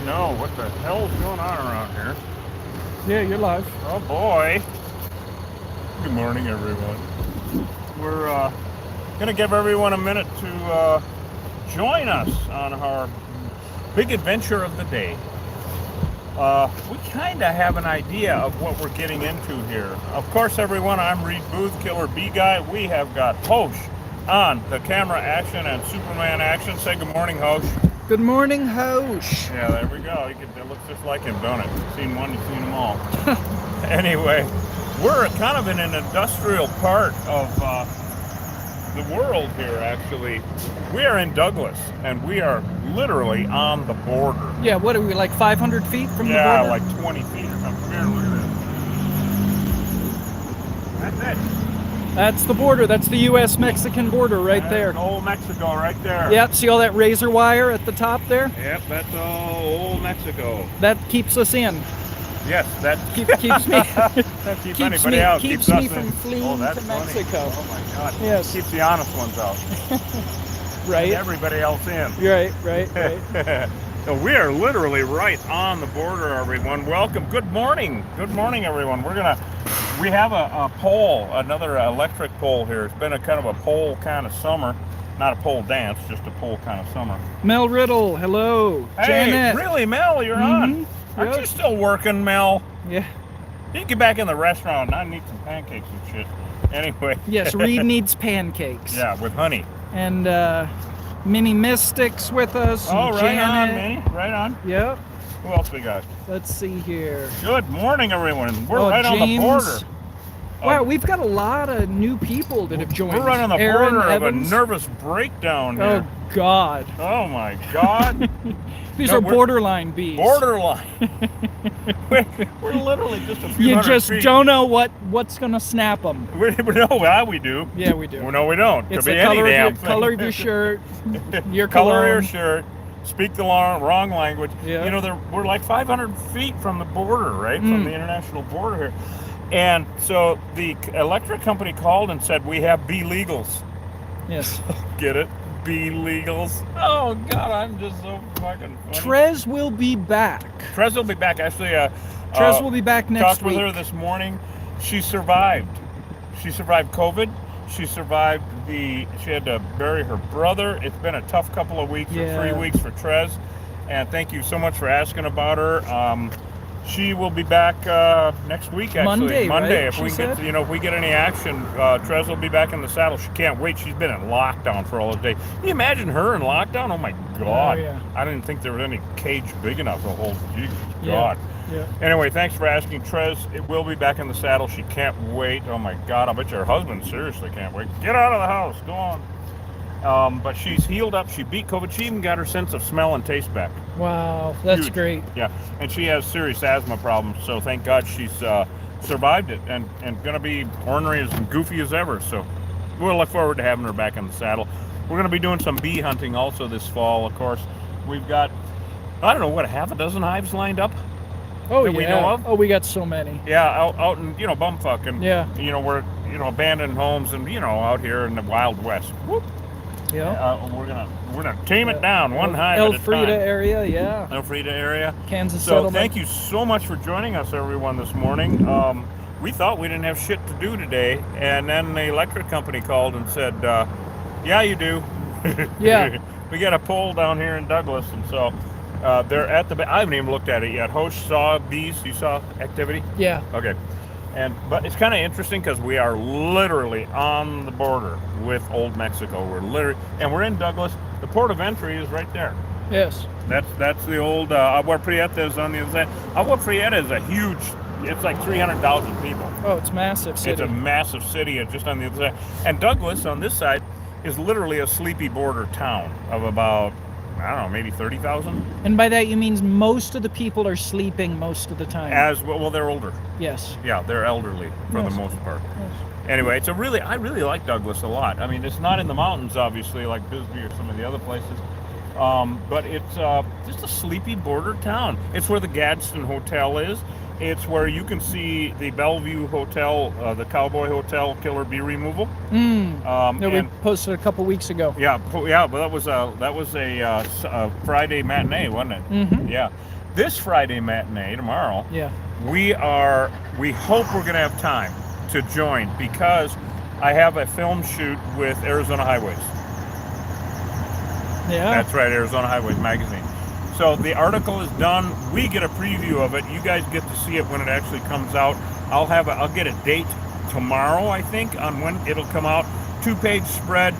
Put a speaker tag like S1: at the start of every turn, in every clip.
S1: to know what the hell's going on around here.
S2: Yeah, you're live.
S1: Oh boy. Good morning, everyone. We're going to give everyone a minute to join us on our big adventure of the day. We kind of have an idea of what we're getting into here. Of course, everyone, I'm Reed Booth, Killer Bee Guy. We have got Hosh on the camera action and Superman action. Say good morning, Hosh.
S2: Good morning, Hosh.
S1: Yeah, there we go. It looks just like him, don't it? You've seen one, you've seen them all. Anyway, we're kind of in an industrial part of the world here, actually. We are in Douglas, and we are literally on the border.
S2: Yeah, what are we, like 500 feet from the border?
S1: Yeah, like 20 feet or something. Here, look at this. That's it.
S2: That's the border. That's the U.S.-Mexican border right there.
S1: Old Mexico right there.
S2: Yep, see all that razor wire at the top there?
S1: Yep, that's all old Mexico.
S2: That keeps us in.
S1: Yes, that
S2: keeps me
S1: keeps anybody out.
S2: Keeps
S1: us
S2: me from fleeing
S1: to
S2: Mexico.
S1: Oh my God.
S2: Yes.
S1: Keeps the honest ones out.
S2: Right.
S1: And everybody else in.
S2: Right.
S1: So we are literally right on the border, everyone. Welcome. Good morning. Good morning, everyone. We have a pole, another electric pole here. It's been a kind of a pole kind of summer. Not a pole dance, just a pole kind of summer.
S2: Mel Riddle, hello.
S1: Hey,
S2: Janet.
S1: really, Mel? You're on. Aren't you still working, Mel?
S2: Yeah.
S1: You can get back in the restaurant. I need some pancakes and shit. Anyway.
S2: Yes, Reed needs pancakes.
S1: Yeah, with honey.
S2: And Minnie Mystic's with us.
S1: Oh, right
S2: Janet.
S1: on, Minnie. Right on.
S2: Yep.
S1: Who else we got?
S2: Let's see here.
S1: Good morning, everyone. We're right on the border.
S2: Wow, we've got a lot of new people that have joined.
S1: We're right on the
S2: Aaron
S1: border
S2: Evans.
S1: of a nervous breakdown here.
S2: Oh, God.
S1: Oh, my God.
S2: These are borderline bees.
S1: Borderline. we're literally just a few
S2: You
S1: hundred
S2: just
S1: feet.
S2: don't know what's going to snap them.
S1: We know how we do.
S2: Yeah, we do.
S1: Well, no, we don't.
S2: It's
S1: Could
S2: the
S1: be any damn
S2: color
S1: thing.
S2: of your shirt, your
S1: color of your
S2: cologne.
S1: shirt. Speak the wrong language.
S2: Yeah.
S1: You know, we're like 500 feet from the border, right? From the international border here. And so the electric company called and said, we have bee legals.
S2: Yes.
S1: Get it? Bee legals. Oh, God, I'm just so fucking funny.
S2: Trez will be back.
S1: Trez will be back. Actually,
S2: Trez will be back next
S1: talked
S2: week.
S1: with her this morning. She survived. She survived COVID. She survived she had to bury her brother. It's been a tough couple of weeks, or 3 weeks for Trez. And thank you so much for asking about her. She will be back next week, actually.
S2: Monday,
S1: If we get, if we get any action, Trez will be back in the saddle. She can't wait. She's been in lockdown for all this day. Can you imagine her in lockdown? Oh my God!
S2: Oh, yeah.
S1: I didn't think there was any cage big enough to hold. Jesus
S2: Yeah.
S1: God.
S2: Yeah.
S1: Anyway, thanks for asking, Trez. It will be back in the saddle. She can't wait. Oh my God! I bet your husband seriously can't wait. Get out of the house. Go on. But she's healed up. She beat COVID. She even got her sense of smell and taste back.
S2: Wow, that's
S1: Huge.
S2: great.
S1: Yeah, and she has serious asthma problems, so thank God she's survived it and going to be ornery as goofy as ever. So we'll look forward to having her back in the saddle. We're going to be doing some bee hunting also this fall, of course. We've got, I don't know, what, half a dozen hives lined up?
S2: Oh,
S1: that
S2: yeah.
S1: we know of?
S2: Oh, we got so many.
S1: Yeah, out in, bumfuck and,
S2: Yeah.
S1: we're, abandoned homes and, out here in the Wild West. Whoop.
S2: Yeah.
S1: We're gonna tame it down one hive at a time.
S2: Elfrida area, yeah.
S1: Elfrida area.
S2: Kansas
S1: So
S2: settlement.
S1: thank you so much for joining us, everyone, this morning. We thought we didn't have shit to do today, and then the electric company called and said, yeah, you do.
S2: Yeah.
S1: We got a pole down here in Douglas, and so they're at the... I haven't even looked at it yet. Hosh saw bees. You saw activity?
S2: Yeah.
S1: Okay. But it's kind of interesting because we are literally on the border with Old Mexico. We're in Douglas. The port of entry is right there.
S2: Yes.
S1: That's the old Agua Prieta is on the other side. Agua Prieta is a huge. It's like 300,000 people.
S2: Oh, it's massive city.
S1: It's a massive city, just on the other side. And Douglas on this side is literally a sleepy border town of about, I don't know, maybe 30,000.
S2: And by that you mean most of the people are sleeping most of the time.
S1: As well, they're older.
S2: Yes.
S1: Yeah, they're elderly for the most part.
S2: Yes.
S1: Anyway, I really like Douglas a lot. I mean, it's not in the mountains, obviously, like Bisbee or some of the other places. But it's just a sleepy border town. It's where the Gadsden Hotel is. It's where you can see the Bellevue Hotel, the Cowboy Hotel, killer bee removal.
S2: That we posted a couple weeks ago.
S1: Yeah, but that was a Friday matinee, wasn't it?
S2: Mm-hmm.
S1: Yeah, This Friday matinee, tomorrow,
S2: Yeah.
S1: we hope we're going to have time to join because I have a film shoot with Arizona Highways.
S2: Yeah.
S1: That's right, Arizona Highways magazine. So the article is done. We get a preview of it. You guys get to see it when it actually comes out. I'll get a date tomorrow, I think, on when it'll come out. 2-page spread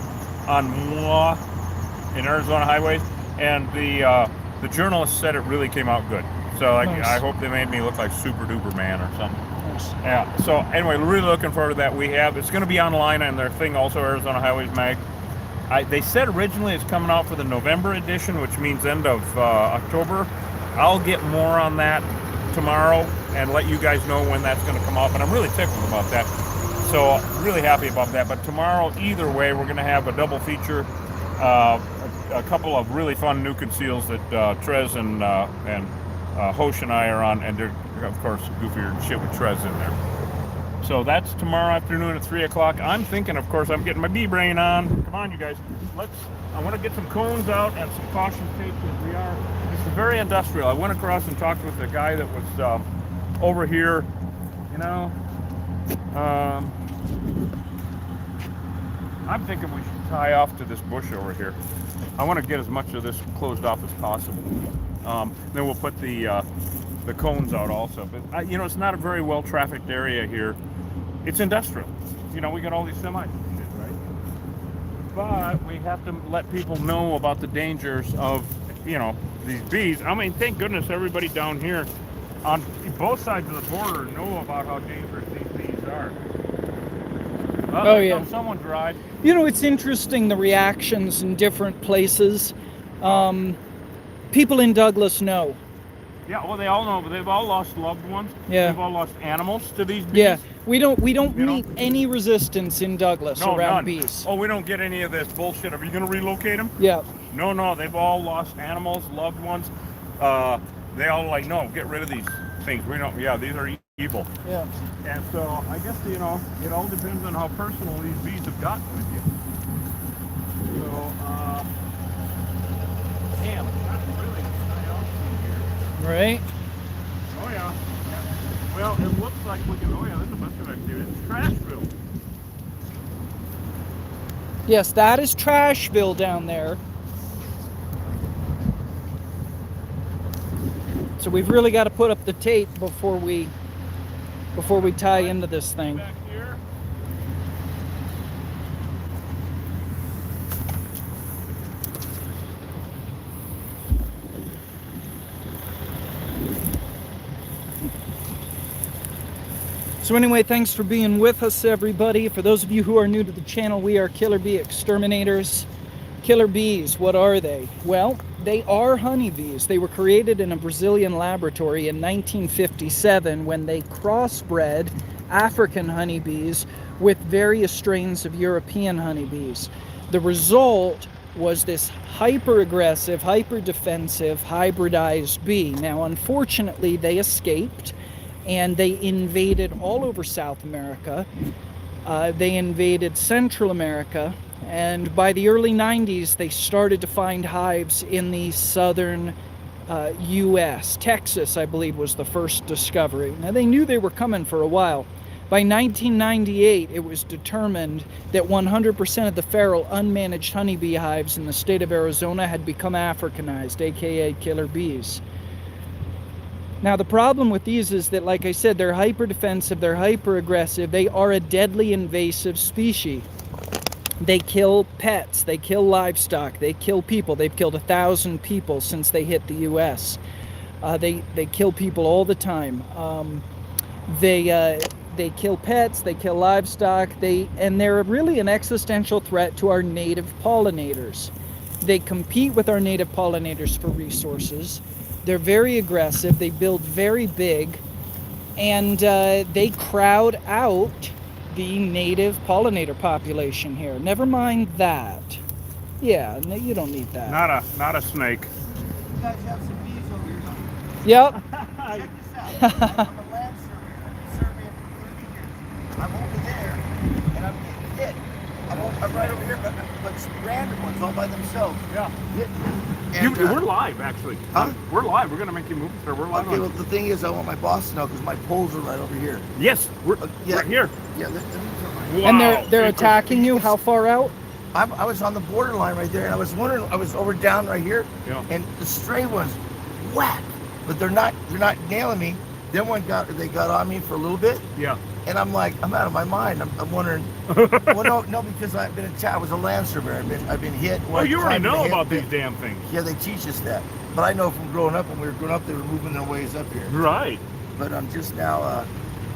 S1: on moi in Arizona Highways, and the journalist said it really came out good. So
S2: Nice.
S1: I hope they made me look like Super Duper Man or something.
S2: Nice.
S1: Yeah. So anyway, really looking forward to that. It's going to be online on their thing also, Arizona Highways mag. They said originally it's coming out for the November edition, which means end of October. I'll get more on that tomorrow and let you guys know when that's going to come out. But I'm really tickled about that. So really happy about that. But tomorrow, either way, we're going to have a double feature. A couple of really fun new conceals that Trez and Hosh and I are on, and they're of course goofier shit with Trez in there. So that's tomorrow afternoon at 3 o'clock. I'm thinking, of course, I'm getting my bee brain on. Come on, you guys. I want to get some cones out and some caution tape because it's very industrial. I went across and talked with the guy that was over here, you know. I'm thinking we should tie off to this bush over here. I want to get as much of this closed off as possible. Then we'll put the cones out also. But it's not a very well trafficked area here. It's industrial. We got all these semis and shit, right? But we have to let people know about the dangers of, these bees. I mean, thank goodness everybody down here on both sides of the border know about how dangerous these bees are.
S2: Oh, yeah.
S1: Someone drive.
S2: It's interesting, the reactions in different places. People in Douglas know.
S1: Yeah, well, they all know, but they've all lost loved ones.
S2: Yeah.
S1: They've all lost animals to these bees.
S2: Yeah, we don't meet any resistance in Douglas around
S1: none.
S2: bees.
S1: Oh, we don't get any of this bullshit. Are you going to relocate them?
S2: Yeah.
S1: No, they've all lost animals, loved ones. They all no, get rid of these things. We don't. Yeah, these are evil.
S2: Yeah.
S1: And so I guess it all depends on how personal these bees have gotten with you. So, damn, it's not really high altitude here.
S2: Right.
S1: Oh yeah. Well, it looks like we can. Oh yeah, there's a bunch of activity. It's Trashville.
S2: Yes, that is Trashville down there. So we've really got to put up the tape before we tie into this thing.
S1: Back here.
S2: So anyway, thanks for being with us, everybody. For those of you who are new to the channel, we are Killer Bee Exterminators. Killer bees, what are they? Well, they are honeybees. They were created in a Brazilian laboratory in 1957 when they crossbred African honeybees with various strains of European honeybees. The result was this hyper-aggressive, hyper-defensive, hybridized bee. Now, unfortunately, they escaped and they invaded all over South America. They invaded Central America. And by the early 90s, they started to find hives in the southern U.S. Texas, I believe, was the first discovery. Now, they knew they were coming for a while. By 1998, it was determined that 100% of the feral, unmanaged honeybee hives in the state of Arizona had become Africanized, aka killer bees. Now, the problem with these is that, like I said, they're hyper-defensive, they're hyper-aggressive, they are a deadly invasive species. They kill pets, they kill livestock, they kill people. They've killed 1,000 people since they hit the U.S. They kill people all the time. They kill pets, they kill livestock, and they're really an existential threat to our native pollinators. They compete with our native pollinators for resources. They're very aggressive, they build very big, and they crowd out the native pollinator population here. Never mind that. Yeah, no, you don't need that.
S1: Not a snake.
S3: You guys have some bees over here, don't you?
S2: Yep.
S3: Check this out. I'm a land surveyor. I've been surveying for 30 years. I'm over there, and I'm getting hit. I'm over I'm right over here, but random ones all by themselves.
S1: Yeah.
S3: And,
S1: We're live, actually.
S3: Huh?
S1: We're live. We're going to make you move, sir. We're live.
S3: Okay, well, the thing is, I want my boss to know because my poles are right over here.
S1: Yes, we're
S3: Yeah.
S1: right here.
S3: Yeah, let me turn my...
S1: Wow.
S2: And they're attacking you. How far out?
S3: I was on the borderline right there, and I was wondering, I was over down right here,
S1: Yeah.
S3: and the stray ones, whack, but they're not nailing me. Then they got on me for a little bit,
S1: Yeah.
S3: and I'm like, I'm out of my mind. I'm wondering, well, no, because I've been attacked. I was a land surveyor. I've been hit.
S1: Oh, you already know about these damn things.
S3: Yeah, they teach us that. But I know from growing up, when we were growing up, they were moving their ways up here.
S1: Right.
S3: But I'm just now,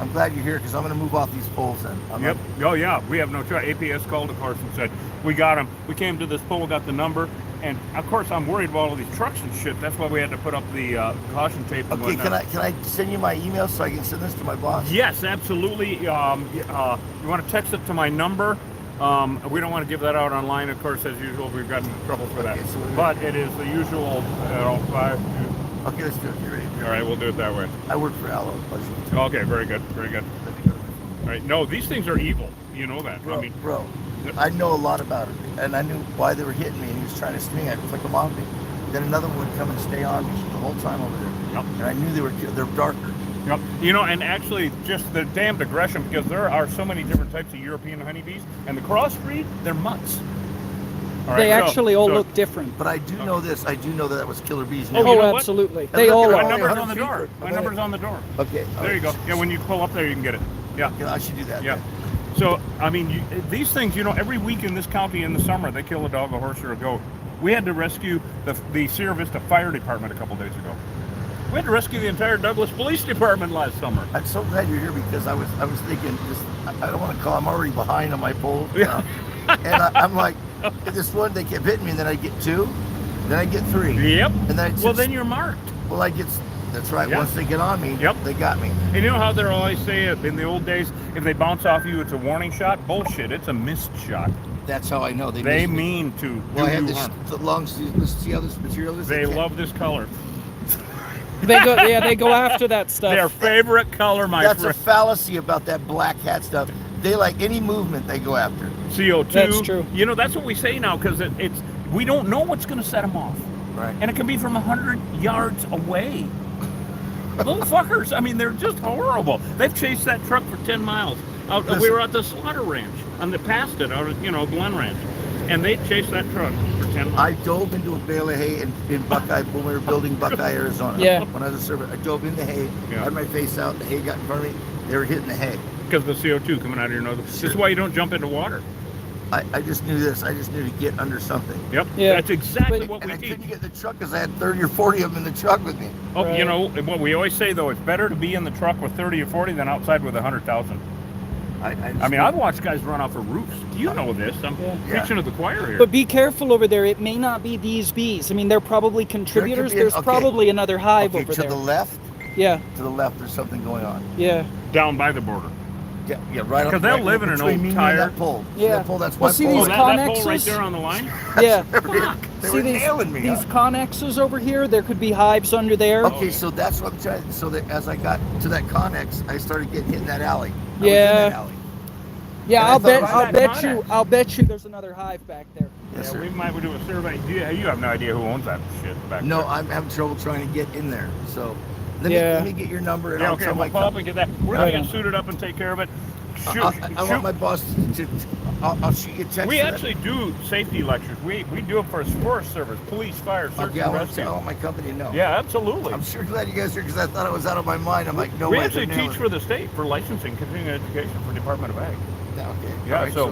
S3: I'm glad you're here because I'm going to move off these poles then.
S1: Yep. Oh, yeah. We have no choice. APS called, of course, and said, we got them. We came to this pole, got the number. And, of course, I'm worried about all these trucks and shit. That's why we had to put up the caution tape and
S3: Okay,
S1: whatnot.
S3: can I send you my email so I can send this to my boss?
S1: Yes, absolutely. You want to text it to my number. We don't want to give that out online, of course, as usual. We've gotten in trouble for that.
S3: Okay, so
S1: but it is the usual 5.
S3: Okay, let's do it. You ready?
S1: All right, we'll do it that way.
S3: I work for Allo.
S1: Okay, very good, very good. All right, no, these things are evil. You know that.
S3: Bro, I know a lot about it, and I knew why they were hitting me, and he was trying to sting me. I flick them off me. Then another one would come and stay on me the whole time over there.
S1: Yep.
S3: And I knew they're darker.
S1: Yep. You know, and actually, just the damned aggression, because there are so many different types of European honeybees, and the crossbreed, they're mutts. All
S2: They
S1: right,
S2: actually all look different.
S3: But I do know this. I do know that was killer bees.
S1: Oh, you know what?
S2: Absolutely.
S3: And
S2: They
S3: look
S2: all
S3: at
S1: My
S3: all
S2: are.
S1: number's
S3: 100
S1: on the
S3: feet.
S1: door. My number's on the door.
S3: Okay. all
S1: There you
S3: right.
S1: go. Yeah, when you pull up there, you can get it. Yeah.
S3: Yeah, I should do that.
S1: Yeah.
S3: then.
S1: So, I mean, these things, you know, every week in this county in the summer, they kill a dog, a horse, or a goat. We had to rescue the Sierra Vista Fire Department a couple days ago. We had to rescue the entire Douglas Police Department last summer.
S3: I'm so glad you're here because I was thinking, I don't want to call. I'm already behind on my poles.
S1: Yeah.
S3: And I'm like, this one, they kept hitting me, and then I get 2, then I get 3.
S1: Yep.
S3: And then
S1: Well, then you're marked.
S3: well, I get. That's right.
S1: Yeah.
S3: Once they get on me,
S1: Yep.
S3: they got me.
S1: And you know how they're always say it in the old days, if they bounce off you, it's a warning shot? Bullshit. It's a missed shot.
S3: That's how I know
S1: They
S3: missed me.
S1: mean to
S3: Well, I
S1: do
S3: have
S1: you
S3: this
S1: harm.
S3: the long sleeve. Let's see how this material is.
S1: They
S3: can't-
S1: love this color.
S2: They go after that stuff.
S1: Their favorite color, my
S3: That's a
S1: friend.
S3: fallacy about that black hat stuff. They like any movement they go after.
S1: CO2.
S2: That's true.
S1: You know, that's what we say now because it's we don't know what's going to set them off.
S3: Right.
S1: And it can be from 100 yards away. Little fuckers. I mean, they're just horrible. They've chased that truck for 10 miles. We
S3: Listen.
S1: were at the slaughter ranch, and they passed it out of, Glen Ranch. And they chased that truck for 10 miles.
S3: I dove into a bale of hay in Buckeye when we were building Buckeye, Arizona.
S2: Yeah.
S3: When I was a servant, I dove in the hay,
S1: Yeah.
S3: had my face out, the hay got in front of me. They were hitting the hay.
S1: Because of the CO2 coming out of your nose. This is why you don't jump into water.
S3: I just knew this. I just knew to get under something.
S1: Yep.
S2: Yeah.
S1: That's exactly
S2: But-
S1: what
S3: And
S1: we
S3: I
S1: teach.
S3: couldn't get in the truck because I had 30 or 40 of them in the truck with me.
S1: Oh,
S2: Right.
S1: you know, what we always say, though, it's better to be in the truck with 30 or 40 than outside with 100,000. I mean, I've watched guys run off of roofs. You know this. I'm
S3: Yeah.
S1: preaching to the choir here.
S2: But be careful over there. It may not be these bees. I mean, they're probably contributors.
S3: be
S2: There's
S3: okay.
S2: probably another hive
S3: Okay,
S2: over
S3: to
S2: there.
S3: the left,
S2: Yeah,
S3: there's something going on.
S2: yeah.
S1: Down by the border.
S3: Yeah, right up.
S1: 'Cause they'll
S3: right
S1: live in an
S3: between
S1: old
S3: me and
S1: tire.
S3: that pole. See
S2: Yeah.
S3: that pole? That's
S2: Well,
S3: my
S2: see
S3: pole.
S1: Oh,
S2: these
S1: that pole right
S2: connexes?
S1: there on the line?
S2: Yeah.
S3: They
S2: See
S3: were
S2: these,
S3: nailing me.
S2: these
S3: Huh?
S2: connexes over here? There could be hives under there.
S3: Okay, so that's what I'm trying. So that as I got to that connex, I started getting hit in that alley. I was in
S2: Yeah.
S3: that alley.
S2: Yeah,
S3: And I
S2: I'll
S3: thought,
S2: bet.
S3: why
S2: I'll
S1: not
S2: bet
S1: connex?
S2: you. I'll bet you. There's another hive back there.
S3: Yes,
S1: Yeah,
S3: sir.
S1: we might do a survey. You have no idea who owns that shit back
S3: No,
S1: there.
S3: I'm having trouble trying to get in there. So
S2: Yeah.
S3: let me get your number and
S1: Yeah,
S3: I'll
S1: okay,
S3: tell
S1: we'll
S3: my
S1: pull up and get that. We're going
S2: Right
S1: to get
S2: on.
S1: suited up and take care of it. Shoot,
S3: I want my boss to I'll shoot you a text.
S1: We
S3: for that.
S1: actually do safety lectures. We do it for Forest Service, police, fire, search
S3: Okay,
S1: and
S3: I
S1: rescue.
S3: want my company to know.
S1: Yeah, absolutely.
S3: I'm sure glad you guys are because I thought it was out of my mind. I'm like, no
S1: We
S3: way.
S1: actually
S3: they're
S1: teach
S3: nailing
S1: for the state for licensing, continuing education for Department of Ag.
S3: it. Okay.
S1: Yeah,
S3: all right,
S1: so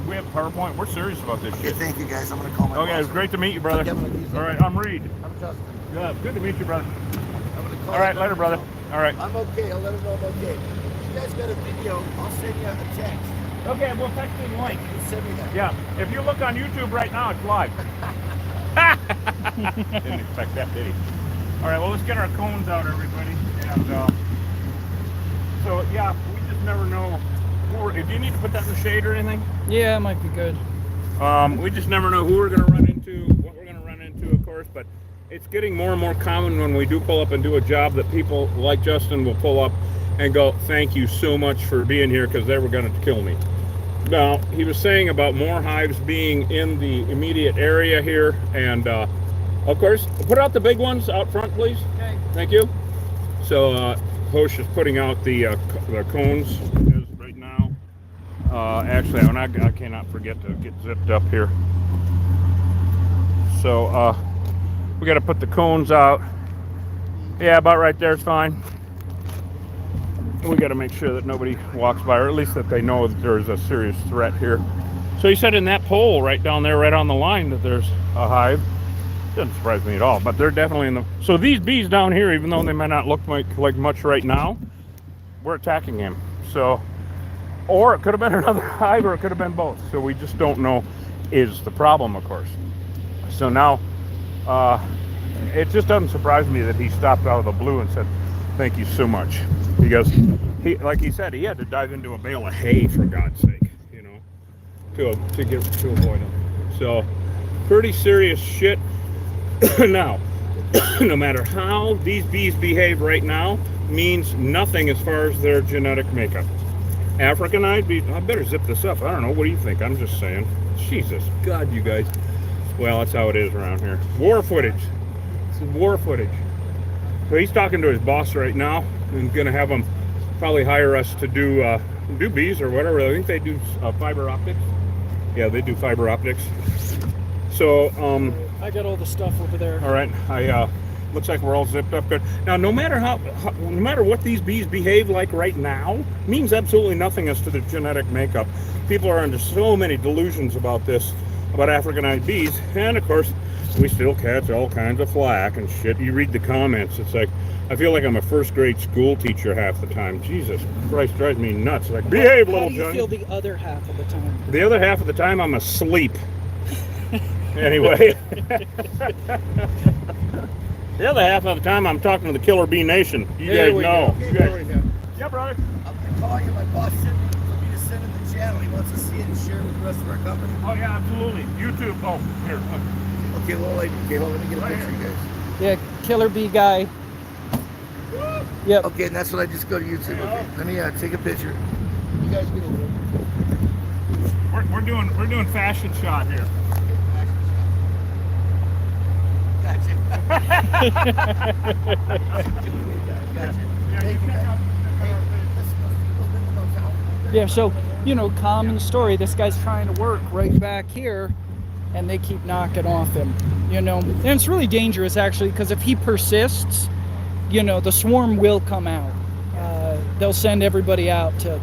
S1: we have PowerPoint. We're serious about this
S3: Okay,
S1: shit.
S3: thank you guys. I'm gonna call my
S1: Okay,
S3: boss.
S1: it's great to meet you, brother.
S3: Okay, I'm gonna use
S1: All
S3: that.
S1: right, I'm Reed.
S3: I'm Justin.
S1: Good to meet you, brother.
S3: I'm gonna call
S1: All right,
S3: you.
S1: later, brother. All right.
S3: I'm okay. I'll let him know I'm okay. If you guys got a video, I'll send you a text.
S1: Okay, we'll text you the link.
S3: Just send me that.
S1: Yeah, if you look on YouTube right now, it's live. Didn't expect that, did he? All right, well, let's get our cones out, everybody. And so, yeah, we just never know. Do you need to put that in the shade or anything?
S2: Yeah, it might be good.
S1: We just never know who we're going to run into, what we're going to run into, of course, but it's getting more and more common when we do pull up and do a job that people like Justin will pull up and go, thank you so much for being here because they were going to kill me. Now, he was saying about more hives being in the immediate area here, and of course, put out the big ones out front, please.
S2: Okay.
S1: Thank you. So, Hosh is putting out the cones as right now. Actually, I cannot forget to get zipped up here. So, we got to put the cones out. Yeah, about right there is fine. We got to make sure that nobody walks by, or at least that they know that there's a serious threat here. So he said in that pole right down there, right on the line, that there's a hive. Doesn't surprise me at all, but they're definitely in the... So these bees down here, even though they might not look like much right now, we're attacking him. So, or it could have been another hive, or it could have been both. So we just don't know is the problem, of course. So now, it just doesn't surprise me that he stopped out of the blue and said, "Thank you so much." Because like he said, he had to dive into a bale of hay, for God's sake, you know, to avoid him. So pretty serious shit. Now, no matter how these bees behave right now means nothing as far as their genetic makeup. Africanized bees, I better zip this up. I don't know. What do you think? I'm just saying. Jesus, God, you guys. Well, that's how it is around here. War footage. This is war footage. So he's talking to his boss right now and going to have him probably hire us to do bees or whatever. I think they do fiber optics. Yeah, they do fiber optics. So,
S2: I got all the stuff over there.
S1: all right. Looks like we're all zipped up good. Now, no matter what these bees behave like right now, means absolutely nothing as to their genetic makeup. People are under so many delusions about this, about Africanized bees, and of course, we still catch all kinds of flack and shit. You read the comments, it's like, I feel like I'm a first grade school teacher half the time. Jesus Christ, drives me nuts. Like, behave, little Johnny.
S2: How do you feel the other half of the time?
S1: The other half of the time, I'm asleep. Anyway. The other half of the time, I'm talking to the Killer Bee Nation. You guys know. Yeah, brother.
S3: I'm going to call you. My boss said for me to send him the channel. He wants to see it and share it with the rest of our company.
S1: Oh, yeah, absolutely. YouTube. Oh, here.
S3: Okay, well, let me get a picture, you guys.
S2: Yeah, Killer Bee guy. Yep.
S3: Okay, and that's what I just go to YouTube. Okay, let me take a picture. You guys get over there.
S1: We're doing fashion shot here.
S3: Gotcha.
S2: Yeah, so, you know, common story. This guy's trying to work right back here, and they keep knocking off him, you know. And it's really dangerous, actually, because if he persists, you know, the swarm will come out. They'll send everybody out to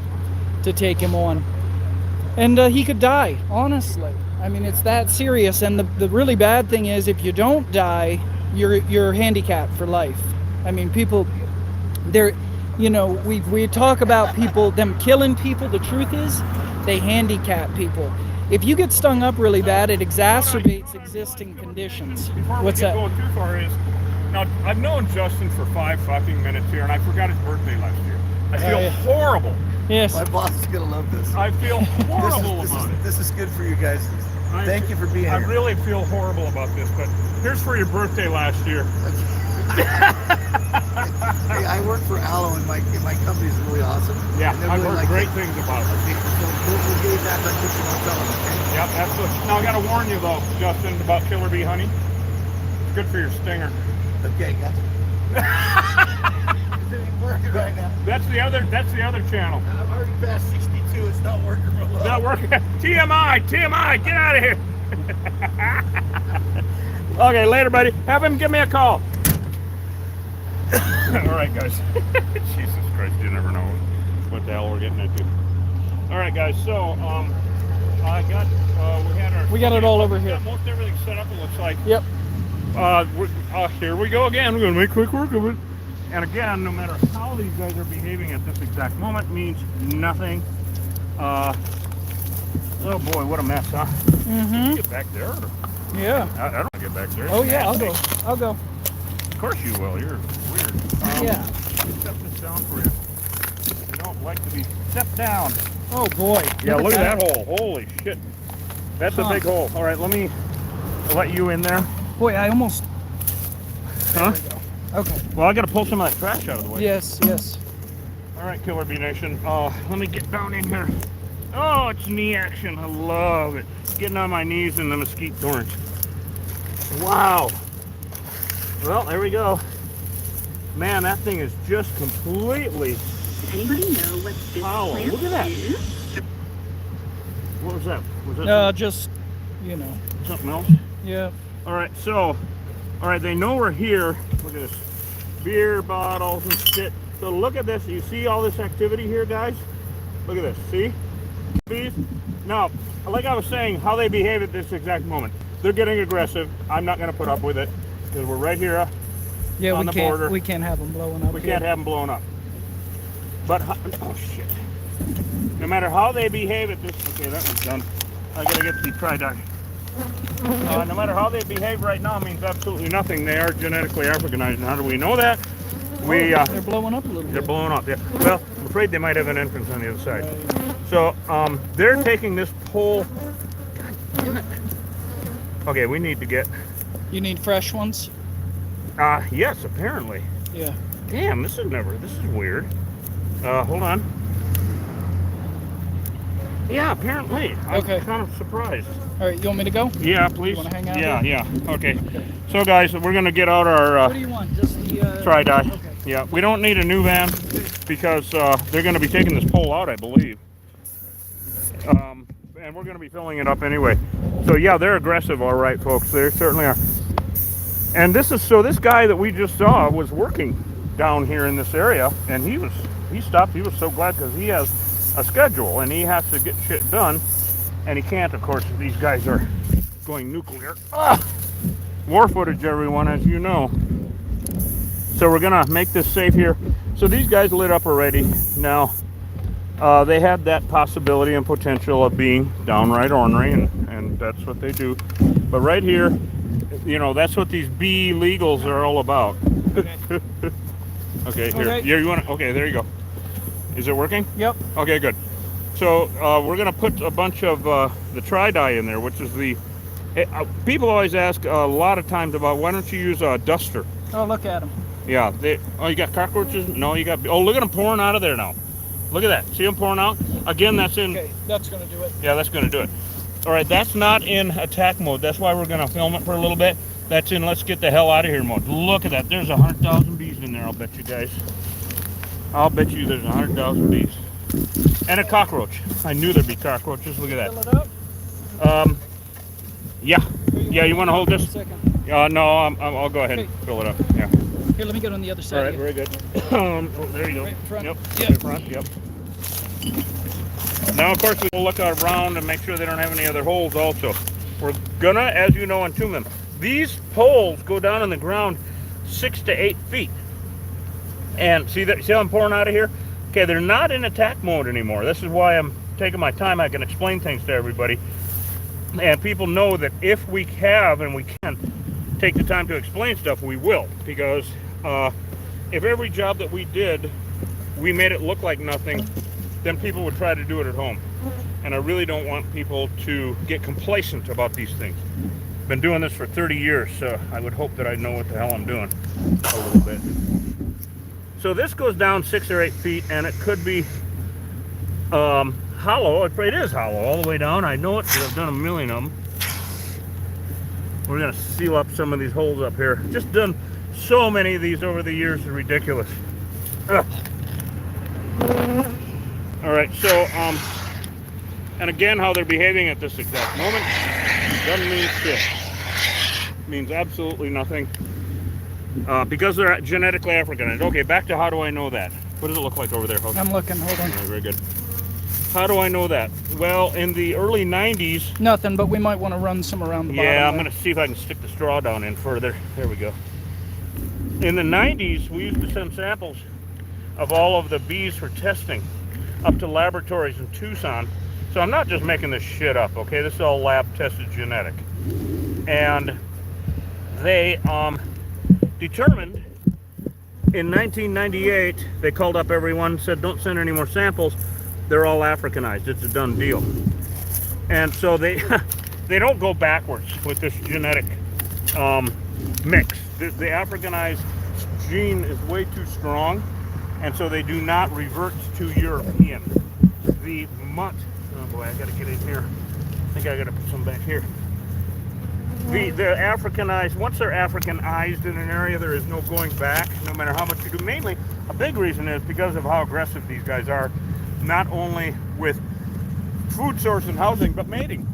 S2: take him on. And he could die, honestly. I mean, it's that serious. And the really bad thing is, if you don't die, you're handicapped for life. I mean, people, they're, you know, we talk about people, them killing people. The truth is, they handicap people. If you get stung up really bad, it exacerbates existing conditions. What's that?
S1: Before we get going too far is, now, I've known Justin for 5 fucking minutes here, and I forgot his birthday last year. I feel horrible.
S2: Yes.
S3: My boss is going to love this.
S1: I feel horrible about it.
S3: This is good for you guys. Thank you for being here.
S1: I really feel horrible about this, but here's for your birthday last year.
S3: Hey, I work for Aloe, and my company is really awesome.
S1: Yeah,
S3: I've
S1: I've heard great things about it.
S3: Okay, so we'll get you back on picture and I'll tell them, okay?
S1: Yep, absolutely. Now, I got to warn you, though, Justin, about Killer Bee honey. It's good for your stinger.
S3: Okay, gotcha. It's working right now.
S1: That's the other channel.
S3: I'm already past 62. It's not working real well.
S1: Not working. TMI, get out of here. Okay, later, buddy. Have him give me a call. All right, guys. Jesus Christ, you never know what the hell we're getting into. All right, guys. So,
S2: we got it all over here.
S1: Most everything set up. It looks like.
S2: Yep.
S1: Here we go again. We're going to make quick work of it. And again, no matter how these guys are behaving at this exact moment means nothing. Oh boy, what a mess, huh?
S2: Mm-hmm.
S1: Get back there.
S2: Yeah.
S1: I don't get back there.
S2: Oh yeah, I'll go.
S1: Of course you will. You're weird.
S2: Yeah.
S1: Step this down for you. You don't like to be stepped down.
S2: Oh boy.
S1: Yeah, look at that hole. Holy shit. That's a big hole. All right, let you in there.
S2: Boy, I almost.
S1: Huh?
S2: Okay.
S1: Well, I got to pull some of that trash out of the way.
S2: Yes.
S1: All right, Killer Bee Nation. Let me get down in here. Oh, it's knee action. I love it. Getting on my knees in the mesquite thorns. Wow. Well, there we go. Man, that thing is just completely
S4: Anybody know what this
S1: hollow.
S4: plant
S1: Look at that.
S4: is?
S1: What was that? Was that
S2: Just, you know.
S1: something else?
S2: Yeah.
S1: All right, so, all right, they know we're here. Look at this. Beer bottles and shit. So look at this. You see all this activity here, guys? Look at this. See? Bees? Now, like I was saying, how they behave at this exact moment. They're getting aggressive. I'm not going to put up with it because we're right here
S2: Yeah,
S1: on
S2: we
S1: the
S2: can't.
S1: border.
S2: We can't have them blowing up.
S1: We
S2: here.
S1: can't have them blown up. But, oh shit. No matter how they behave at this, okay, that one's done. I gotta get the tri-dye. No matter how they behave right now means absolutely nothing. They are genetically Africanized. And how do we know that?
S2: They're blowing up a little
S1: They're
S2: bit.
S1: blowing up, yeah. Well, I'm afraid they might have an entrance on the other side. So, they're taking this pole. God damn it. Okay, we need to get,
S2: You need fresh ones?
S1: yes, apparently.
S2: Yeah.
S1: Damn, this is weird. Hold on. Yeah, apparently. I'm
S2: Okay.
S1: kind of surprised.
S2: All right, you want me to go?
S1: Yeah, please.
S2: wanna hang out
S1: Yeah,
S2: here?
S1: yeah. Okay. So, guys, we're going to get out our
S2: What do you want? Just the
S1: tri-dye.
S2: Okay.
S1: Yeah, we don't need a new van because they're going to be taking this pole out, I believe. And we're going to be filling it up anyway. So, yeah, they're aggressive, all right, folks. They certainly are. And this guy that we just saw was working down here in this area, and he stopped. He was so glad because he has a schedule and he has to get shit done, and he can't, of course. These guys are going nuclear. War footage, everyone, as you know. So we're gonna make this safe here. So these guys lit up already. Now they had that possibility and potential of being downright ornery, and that's what they do. But right here, you know, that's what these bee legals are all about. Okay, here.
S2: Okay.
S1: Yeah, you want to? Okay, there you go. Is it working?
S2: Yep.
S1: Okay, good. So we're gonna put a bunch of the tri-dye in there, which is the. People always ask a lot of times about why don't you use a duster?
S2: Oh, look at them.
S1: Yeah. Oh, you got cockroaches? No, you got. Oh, look at them pouring out of there now. Look at that. See them pouring out? Again, that's in.
S2: Okay, that's gonna do it.
S1: Yeah, that's gonna do it. All right, that's not in attack mode. That's why we're gonna film it for a little bit. That's in let's get the hell out of here mode. Look at that. There's 100,000 bees in there. I'll bet you guys. I'll bet you there's 100,000 bees. And a cockroach. I knew there'd be cockroaches. Look at
S2: Fill
S1: that.
S2: it up.
S1: Yeah. Yeah, you want to hold this?
S2: Second.
S1: No, I'll go ahead and fill it up. Yeah.
S2: Here, let me get on the other side.
S1: All right,
S2: of you.
S1: very good. Oh, there you go.
S2: Right in front.
S1: Yep.
S2: Yep.
S1: Right in front. Yep. Now, of course, we'll look around and make sure they don't have any other holes. Also, we're gonna, as you know, entomb them. These poles go down in the ground 6 to 8 feet. And see that? See how I'm pouring out of here? Okay, they're not in attack mode anymore. This is why I'm taking my time. I can explain things to everybody. And people know that if we have and we can take the time to explain stuff, we will. Because if every job that we did, we made it look like nothing, then people would try to do it at home. And I really don't want people to get complacent about these things. Been doing this for 30 years, so I would hope that I know what the hell I'm doing a little bit. So this goes down 6 or 8 feet, and it could be hollow. It is hollow all the way down. I know it because I've done a million of them. We're gonna seal up some of these holes up here. Just done so many of these over the years, it's ridiculous. Ugh. All right, so and again, how they're behaving at this exact moment doesn't mean shit. Means absolutely nothing. Because they're genetically Africanized. Okay, back to how do I know that? What does it look like over there?
S2: I'm looking. Hold on.
S1: All right, very good. How do I know that? Well, in the early 90s,
S2: Nothing, but we might want to run some around the bottom.
S1: yeah, I'm
S2: there.
S1: going to see if I can stick the straw down in further. There we go. In the 90s, we used to send samples of all of the bees for testing up to laboratories in Tucson. So I'm not just making this shit up, okay? This is all lab-tested genetic. And they determined in 1998, they called up everyone, said don't send any more samples. They're all Africanized. It's a done deal. And so they they don't go backwards with this genetic mix. The Africanized gene is way too strong, and so they do not revert to European. The mutt Oh boy, I gotta get in here. I think I gotta put some back here. The Africanized, once they're Africanized in an area, there is no going back, no matter how much you do. Mainly, a big reason is because of how aggressive these guys are, not only with food source and housing, but mating.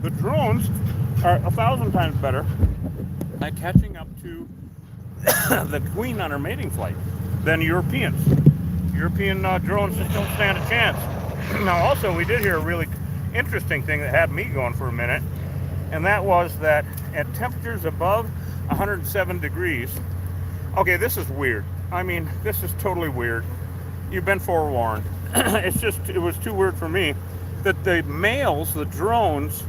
S1: The drones are 1,000 times better at catching up to the queen on her mating flight than Europeans. European drones just don't stand a chance. Now, also, we did hear a really interesting thing that had me going for a minute, and that was that at temperatures above 107 degrees, okay, this is weird. I mean, this is totally weird. You've been forewarned. It was too weird for me that the males, the drones,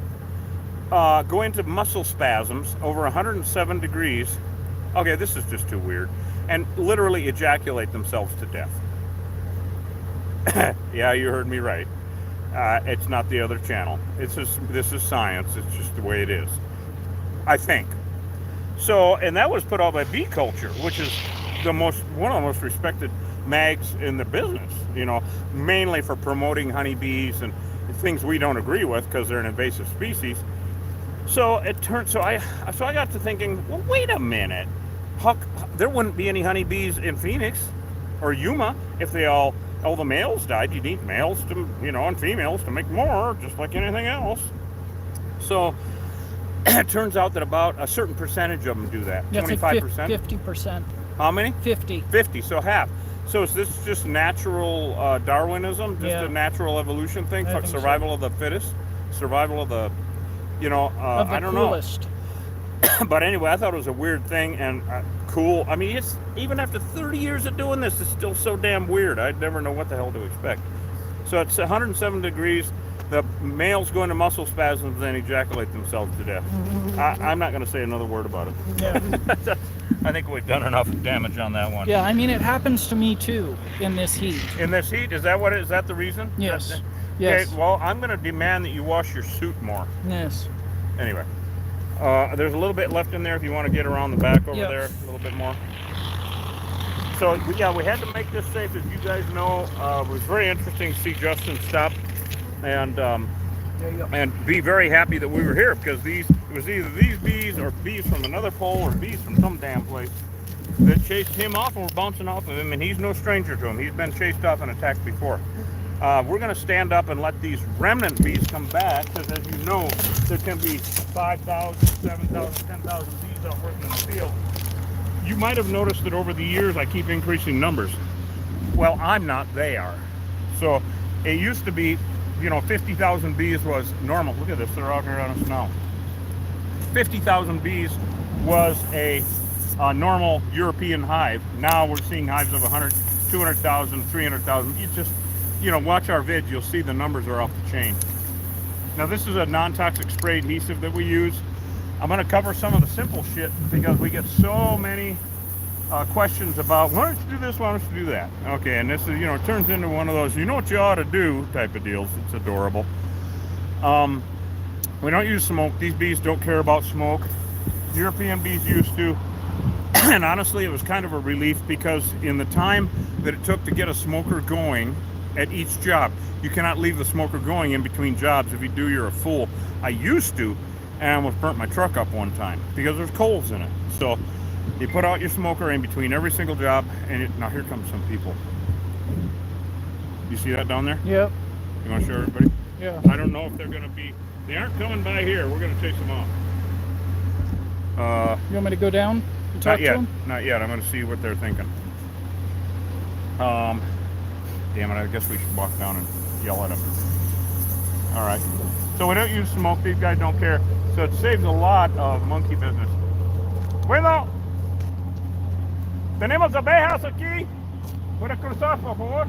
S1: go into muscle spasms over 107 degrees. Okay, this is just too weird. And literally ejaculate themselves to death. Yeah, you heard me right. It's not the other channel. This is science. It's just the way it is, I think. So, and that was put out by Bee Culture, which is one of the most respected mags in the business. You know, mainly for promoting honeybees and things we don't agree with because they're an invasive species. So it turned. So I got to thinking. Well, wait a minute. There wouldn't be any honeybees in Phoenix or Yuma if all the males died. You need males to, and females to make more, just like anything else. So it turns out that about a certain percentage of them do that. 25%?
S2: 50%.
S1: How many?
S2: 50.
S1: 50, so half. So is this just natural Darwinism? Just a natural evolution thing? Survival of the fittest? Survival of the, I don't know. But anyway, I thought it was a weird thing and cool. I mean, it's even after 30 years of doing this, it's still so damn weird. I'd never know what the hell to expect. So it's 107 degrees. The males go into muscle spasms and then ejaculate themselves to death. I'm not going to say another word about it.
S2: Yeah.
S1: I think we've done enough damage on that one.
S2: Yeah, I mean, it happens to me too in this heat.
S1: In this heat? Is that the reason?
S2: Yes. Yes.
S1: Okay, well, I'm going to demand that you wash your suit more.
S2: Yes.
S1: Anyway. There's a little bit left in there if you want to get around the back over there a little bit more. So, yeah, we had to make this safe. As you guys know, it was very interesting to see Justin stop and be very happy that we were here because it was either these bees or bees from another pole or bees from some damn place that chased him off and were bouncing off of him, and he's no stranger to him. He's been chased off and attacked before. We're going to stand up and let these remnant bees come back because, as you know, there can be 5,000, 7,000, 10,000 bees out working in the field. You might have noticed that over the years I keep increasing numbers. Well, I'm not, they are. So it used to be, 50,000 bees was normal. Look at this, they're out here on us now. 50,000 bees was a normal European hive. Now we're seeing hives of 100, 200,000, 300,000. It's just, watch our vids, you'll see the numbers are off the chain. Now this is a non-toxic spray adhesive that we use. I'm going to cover some of the simple shit because we get so many questions about, why don't you do this, why don't you do that? Okay, and this is, it turns into one of those, what you ought to do type of deals. It's adorable. We don't use smoke. These bees don't care about smoke. European bees used to. And honestly, it was kind of a relief because in the time that it took to get a smoker going at each job, you cannot leave the smoker going in between jobs. If you do, you're a fool. I used to, and I almost burnt my truck up one time because there's coals in it. So you put out your smoker in between every single job, and now here comes some people. You see that down there?
S2: Yep.
S1: You want to show everybody?
S2: Yeah.
S1: I don't know if they're going to be, they aren't coming by here. We're going to chase them off.
S2: You want me to go down and talk
S1: Not yet.
S2: to them?
S1: Not yet. I'm going to see what they're thinking. Damn it, I guess we should walk down and yell at them. All right. So we don't use smoke. These guys don't care. So it saves a lot of monkey business. Bueno, tenemos abejas aquí. ¿Puede cruzar, por favor?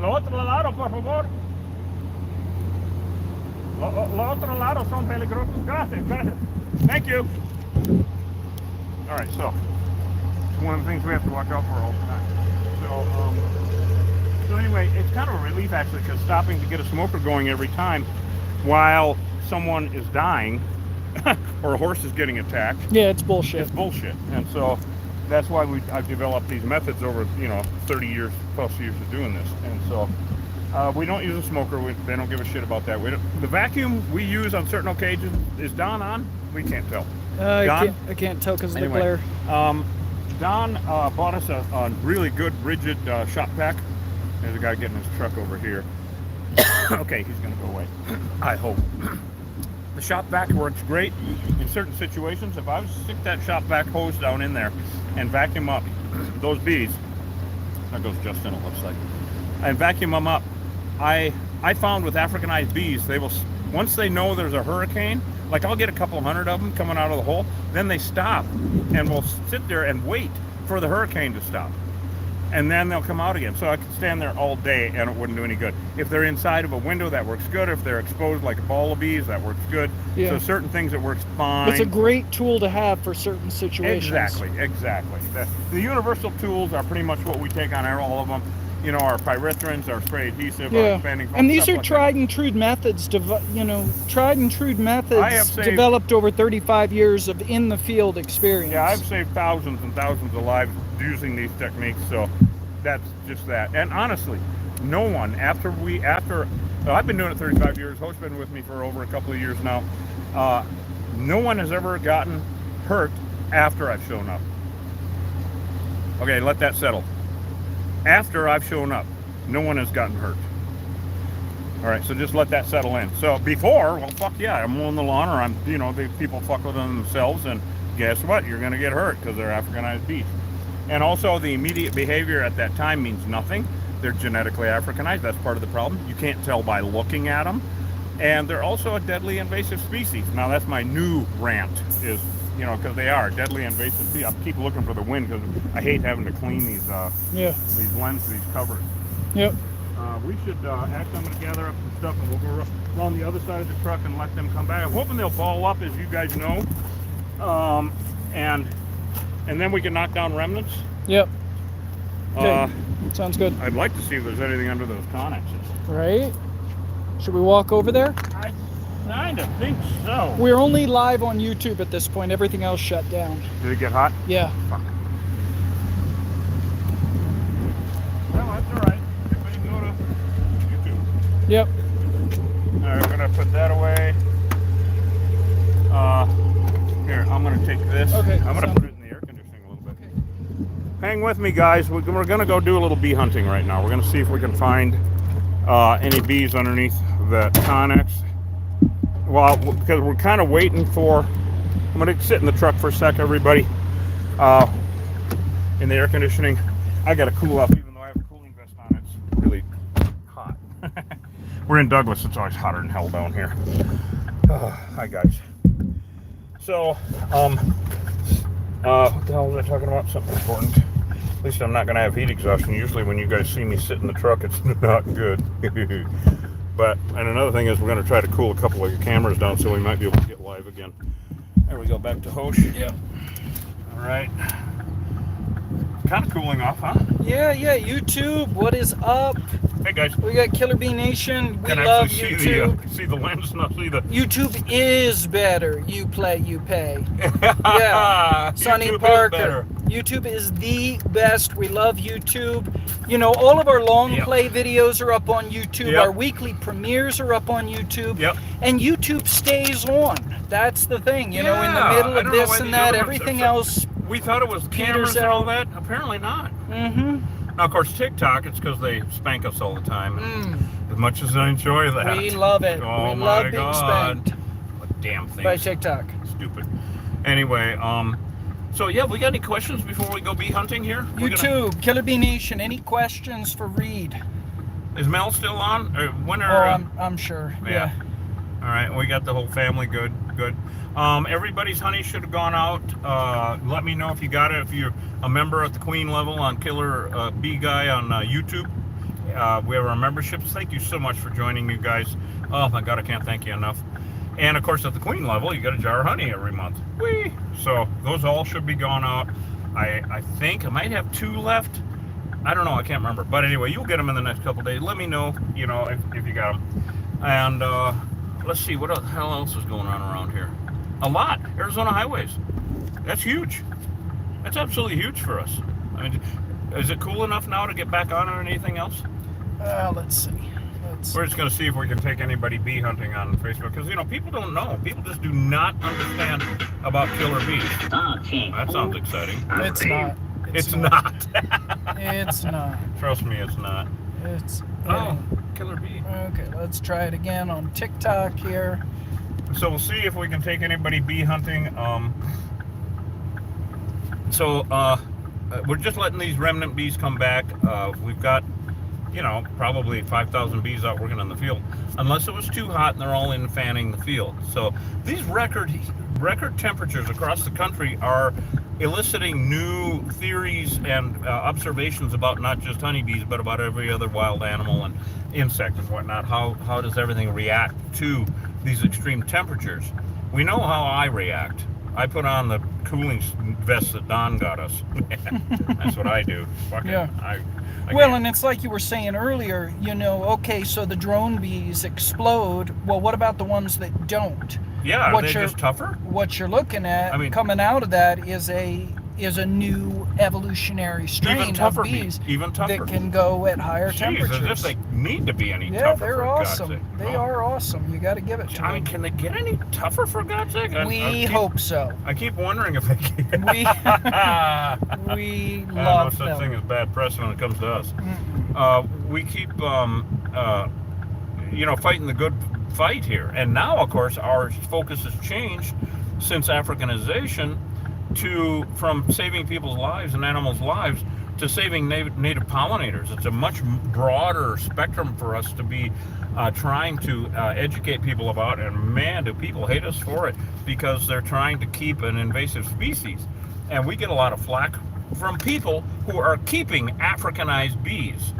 S1: Lo otro lado, por favor. Lo otro lado son peligrosos. Gracias, gracias. Thank you. All right, so it's one of the things we have to watch out for all the time. So anyway, it's kind of a relief actually, because stopping to get a smoker going every time while someone is dying or a horse is getting attacked.
S2: Yeah, it's bullshit.
S1: It's bullshit. And so that's why I've developed these methods over 30 years plus years of doing this. And so we don't use a smoker. They don't give a shit about that. The vacuum we use on certain occasions is Don on. We can't tell.
S2: I can't tell because of the glare.
S1: Don bought us a really good rigid shop vac. There's a guy getting his truck over here. Okay, he's gonna go away. I hope. The shop vac works great in certain situations. If I was to stick that shop vac hose down in there and vacuum up those bees, that goes just in, it looks like, and vacuum them up, I found with Africanized bees, they will, once they know there's a hurricane, like I'll get a couple hundred of them coming out of the hole, then they stop and will sit there and wait for the hurricane to stop. And then they'll come out again. So I could stand there all day and it wouldn't do any good. If they're inside of a window, that works good. If they're exposed like a ball of bees, that works good.
S2: Yeah.
S1: So certain things, it works fine.
S2: It's a great tool to have for certain situations.
S1: Exactly. The universal tools are pretty much what we take on all of them. Our pyrethrins, our spray adhesive, our expanding foam.
S2: And these are tried and true methods, developed over 35 years of in the field experience.
S1: Yeah, I've saved thousands and thousands of lives using these techniques, so that's just that. And honestly, no one after I've been doing it 35 years. Hope's been with me for over a couple of years now. No one has ever gotten hurt after I've shown up. Okay, let that settle. After I've shown up, no one has gotten hurt. All right, so just let that settle in. So before, well, fuck yeah, I'm mowing the lawn, or the people fuck with them themselves, and guess what? You're going to get hurt because they're Africanized bees. And also, the immediate behavior at that time means nothing. They're genetically Africanized. That's part of the problem. You can't tell by looking at them. And they're also a deadly invasive species. Now, that's my new rant, is because they are deadly invasive species. I keep looking for the wind because I hate having to clean these blends, these covers.
S2: Yep.
S1: We should actually, I'm going to gather up some stuff and we'll go around the other side of the truck and let them come back. I'm hoping they'll ball up, as you guys know, and then we can knock down remnants.
S2: Yep. Okay. Sounds good.
S1: I'd like to see if there's anything under those connexes.
S2: Right. Should we walk over there?
S1: I kind of think so.
S2: We're only live on YouTube at this point. Everything else shut down.
S1: Did it get hot?
S2: Yeah.
S1: Fuck. Well, that's all right. Everybody go to YouTube.
S2: Yep.
S1: All right, we're going to put that away. Here, I'm going to take this.
S2: Okay.
S1: I'm going to put it in the air conditioning a little bit. Okay. Hang with me, guys. We're going to go do a little bee hunting right now. We're going to see if we can find any bees underneath the connex. Well, because we're kind of waiting for... I'm going to sit in the truck for a sec, everybody. In the air conditioning. I got to cool off, even though I have a cooling vest on. It's really hot. We're in Douglas. It's always hotter than hell down here. Hi, guys. So, what the hell was I talking about? Something important. At least I'm not going to have heat exhaustion. Usually when you guys see me sit in the truck, it's not good. But, and another thing is we're going to try to cool a couple of your cameras down so we might be able to get live again. There we go, back to Hosh.
S2: Yep.
S1: All right. Kind of cooling off, huh?
S2: Yeah, YouTube, what is up?
S1: Hey, guys.
S2: We got Killer Bee Nation. We
S1: Can
S2: love
S1: actually
S2: YouTube.
S1: see the lens, not see the...
S2: YouTube is better. You play, you pay. Yeah. Sonny
S1: YouTube
S2: Parker. YouTube is the best. We love YouTube. All of our long play videos are up on YouTube.
S1: Yep.
S2: Our weekly premieres are up on YouTube.
S1: Yep.
S2: And YouTube stays on. That's the thing. In the
S1: Yeah,
S2: middle
S1: I
S2: of
S1: don't know
S2: this
S1: why
S2: and
S1: these
S2: that,
S1: other ones
S2: everything
S1: are so-
S2: else.
S1: We thought it was cameras and all that. Apparently not.
S2: Mm-hmm.
S1: Now, of course, TikTok, it's because they spank us all the time. As much as I enjoy that.
S2: We love it.
S1: Oh,
S2: we
S1: my
S2: love being
S1: God.
S2: spanked
S1: What damn thing.
S2: by TikTok.
S1: Stupid. Anyway, so yeah, we got any questions before we go bee hunting here?
S2: YouTube, Killer Bee Nation, any questions for Reed?
S1: Is Mel still on? When
S2: Oh,
S1: are...
S2: I'm sure.
S1: Yeah. All right, we got the whole family good. Everybody's honey should have gone out. Let me know if you got it. If you're a member at the Queen level on Killer Bee Guy on YouTube, we have our memberships. Thank you so much for joining me, guys. Oh my God, I can't thank you enough. And of course, at the Queen level, you get a jar of honey every month. Whee! So those all should be gone out. I think I might have 2 left. I don't know. I can't remember. But anyway, you'll get them in the next couple days. Let me know, if you got them. And let's see, what the hell else is going on around here? A lot. Arizona highways. That's huge. That's absolutely huge for us. I mean, is it cool enough now to get back on or anything else?
S2: Let's see.
S1: We're just going to see if we can take anybody bee hunting on Facebook, because, you know, people don't know. People just do not understand about killer bees. That sounds exciting.
S2: It's not.
S1: It's not.
S2: It's not.
S1: Trust me, it's not.
S2: It's.
S1: Oh, killer bee.
S2: Okay, let's try it again on TikTok here.
S1: So we'll see if we can take anybody bee hunting. We're just letting these remnant bees come back. We've got, you know, probably 5,000 bees out working in the field, unless it was too hot and they're all in fanning the field. So these record temperatures across the country are eliciting new theories and observations about not just honeybees, but about every other wild animal and insect and whatnot. How does everything react to these extreme temperatures? We know how I react. I put on the cooling vest that Don got us. That's what I do. Fuck it.
S2: Yeah.
S1: I
S2: Well,
S1: can't.
S2: and it's like you were saying earlier, you know, okay, so the drone bees explode. Well, what about the ones that don't?
S1: Yeah, are
S2: what
S1: they
S2: you're-
S1: just tougher?
S2: What you're looking at
S1: I mean-
S2: coming out of that is a new evolutionary strain
S1: Even tougher
S2: of bees
S1: bees. Even tougher.
S2: that can go at higher
S1: Jeez,
S2: temperatures.
S1: as if they need to be any
S2: Yeah,
S1: tougher.
S2: they're
S1: for God's
S2: awesome.
S1: sake.
S2: They
S1: Oh.
S2: are awesome. You got to give it to
S1: I mean,
S2: them.
S1: can they get any tougher for God's sake?
S2: We hope so.
S1: I keep wondering if they can.
S2: We
S1: No
S2: love
S1: such
S2: them.
S1: thing as bad press when it comes to us. We keep, you know, fighting the good fight here. And now, of course, our focus has changed since Africanization from saving people's lives and animals' lives to saving native pollinators. It's a much broader spectrum for us to be trying to educate people about, and man, do people hate us for it, because they're trying to keep an invasive species. And we get a lot of flack from people who are keeping Africanized bees.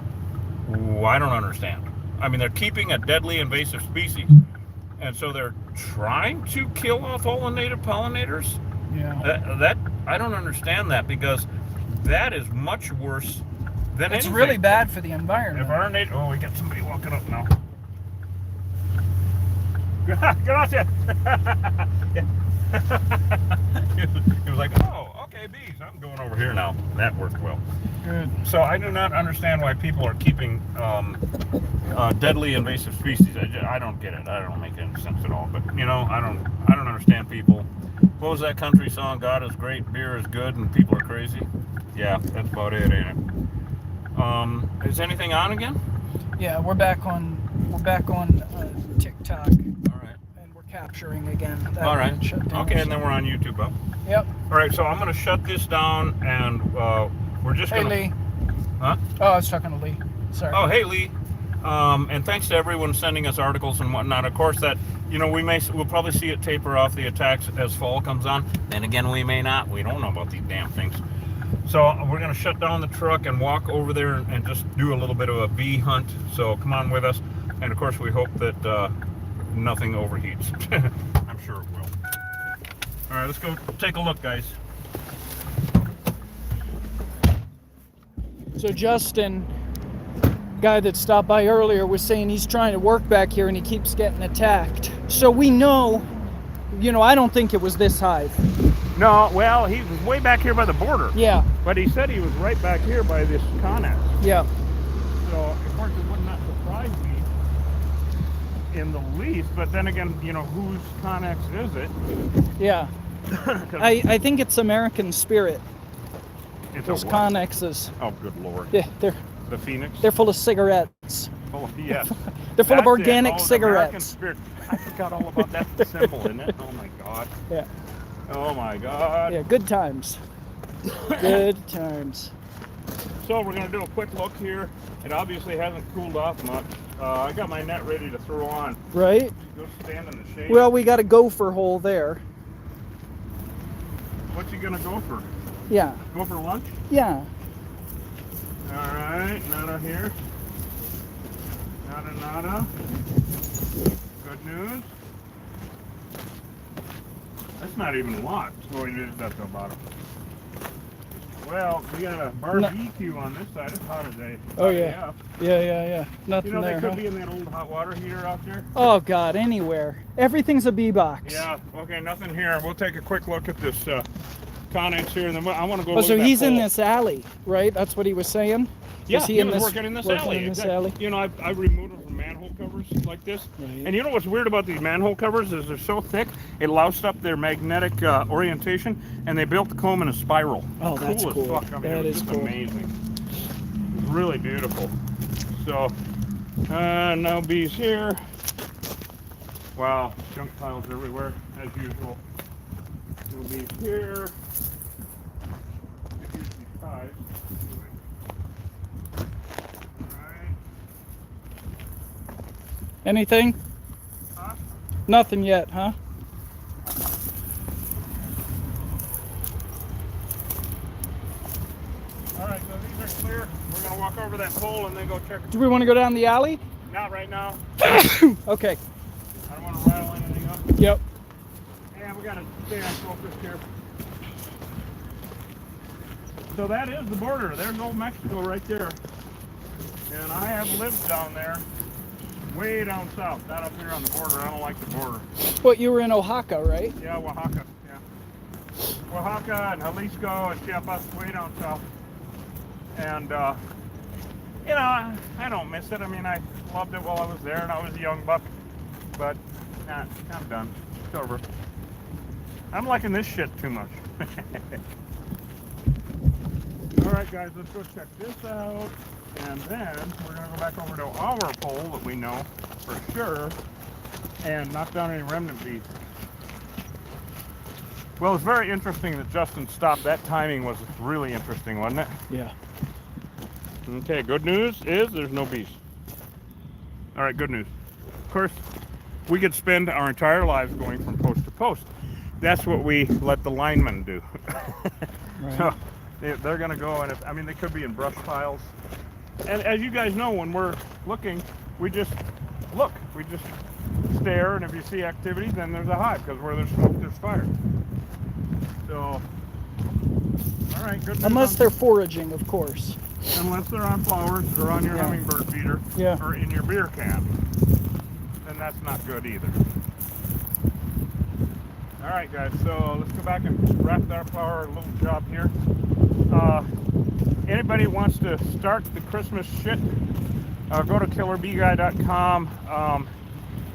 S1: Ooh, I don't understand. I mean, they're keeping a deadly invasive species, and so they're trying to kill off all the native pollinators?
S2: Yeah.
S1: That I don't understand that, because that is much worse than
S2: It's
S1: anything.
S2: really bad for the environment.
S1: If our native, we got somebody walking up now. Gracias. He was like, "Oh, okay, bees. I'm going over here now." That worked well.
S2: Good.
S1: So I do not understand why people are keeping deadly invasive species. I don't get it. I don't make any sense at all. But you know, I don't understand people. What was that country song? God is great, beer is good, and people are crazy. Yeah, that's about it, ain't it? Is anything on again?
S2: Yeah, we're back on TikTok,
S1: All right.
S2: and we're capturing again. That
S1: All right.
S2: one shut down,
S1: Okay, and
S2: so-
S1: then we're on YouTube, huh?
S2: Yep.
S1: All right, so I'm going to shut this down, and we're just
S2: Hey,
S1: going to...
S2: Lee.
S1: Huh?
S2: Oh, I was talking to Lee. Sorry.
S1: Oh, hey, Lee. And thanks to everyone sending us articles and whatnot. Of course, that, you know, we'll probably see it taper off the attacks as fall comes on. Then again, we may not. We don't know about these damn things. So we're going to shut down the truck and walk over there and just do a little bit of a bee hunt. So come on with us. And of course, we hope that nothing overheats. I'm sure it will. All right, let's go take a look, guys.
S2: So Justin, guy that stopped by earlier, was saying he's trying to work back here and he keeps getting attacked. So we know, you know, I don't think it was this hive.
S1: No, well, he was way back here by the border.
S2: Yeah,
S1: But he said he was right back here by this connex.
S2: yeah.
S1: So, of course, it would not surprise me in the least. But then again, you know, whose connex is it?
S2: Yeah.
S1: 'Cause
S2: I think it's American Spirit.
S1: it's
S2: Those
S1: a what?
S2: connexes.
S1: Oh, good lord.
S2: Yeah,
S1: The Phoenix?
S2: they're full of cigarettes.
S1: Oh, yes.
S2: They're full of
S1: That's it.
S2: organic
S1: Oh, the American
S2: cigarettes.
S1: Spirit. I forgot all about that symbol, isn't it? Oh, my God.
S2: Yeah.
S1: Oh, my God.
S2: Yeah, good times. Good times.
S1: So we're going to do a quick look here. It obviously hasn't cooled off much. I got my net ready to throw on.
S2: Right?
S1: Go stand in the shade.
S2: Well, we got a gopher hole there.
S1: What's he going to go for?
S2: Yeah.
S1: Go for lunch?
S2: Yeah.
S1: All right, nada here. Nada. Good news. That's not even locked. Oh, it is at the bottom. Well, we got a barbecue on this side. It's hot as a...
S2: Oh, yeah. Yeah. Nothing
S1: You know, they
S2: there,
S1: could
S2: huh?
S1: be in that old hot water heater out there.
S2: Oh, God, anywhere. Everything's a bee box.
S1: Yeah, okay, nothing here. We'll take a quick look at this comments here, and then I want to go.
S2: Oh,
S1: look
S2: so
S1: at that
S2: he's in
S1: pole.
S2: this alley, right? That's what he was saying?
S1: Yeah,
S2: he
S1: he
S2: in
S1: was
S2: this-
S1: working in this
S2: working
S1: alley.
S2: in this
S1: Exactly.
S2: alley?
S1: You know, I removed them from manhole covers like this.
S2: Right.
S1: And you know what's weird about these manhole covers is they're so thick, it loused up their magnetic orientation, and they built the comb in a spiral.
S2: Oh, that's
S1: Cool
S2: cool.
S1: as fuck. I mean,
S2: That
S1: it was
S2: is
S1: just
S2: cool.
S1: amazing. It's really beautiful. So, no bees here. Wow, junk piles everywhere, as usual. No bees here. Here's these hives. Alright.
S2: Anything?
S1: Huh?
S2: Nothing yet, huh?
S1: Alright, so these are clear. We're going to walk over that pole and then go check.
S2: Do we want to go down the alley?
S1: Not right now.
S2: Okay.
S1: I don't want to rattle anything up.
S2: Yep.
S1: And we got to stay on focus here. So that is the border. There's old Mexico right there. And I have lived down there, way down south, not up here on the border. I don't like the border.
S2: What, you were in Oaxaca, right?
S1: Yeah, Oaxaca. Yeah. Oaxaca and Jalisco and Chiapas, way down south. And, you know, I don't miss it. I mean, I loved it while I was there and I was a young buck. But, nah, I'm done. It's over. I'm liking this shit too much. Alright guys, let's go check this out. And then we're going to go back over to our pole that we know for sure and knock down any remnant bees. Well, it's very interesting that Justin stopped. That timing was really interesting, wasn't it?
S2: Yeah.
S1: Okay, good news is there's no bees. All right, good news. Of course, we could spend our entire lives going from post to post. That's what we let the linemen do.
S2: Right.
S1: So they're going to go, and I mean, they could be in brush piles. And as you guys know, when we're looking, we just look. We just stare, and if you see activity, then there's a hive, because where there's smoke, there's fire. So, all right, good news.
S2: Unless they're foraging, of course.
S1: Unless they're on flowers or on your
S2: Yeah.
S1: hummingbird feeder
S2: Yeah.
S1: or in your beer can, then that's not good either. All right, guys, so let's go back and wrap up our little job here. Anybody wants to start the Christmas shit, go to killerbeeguy.com.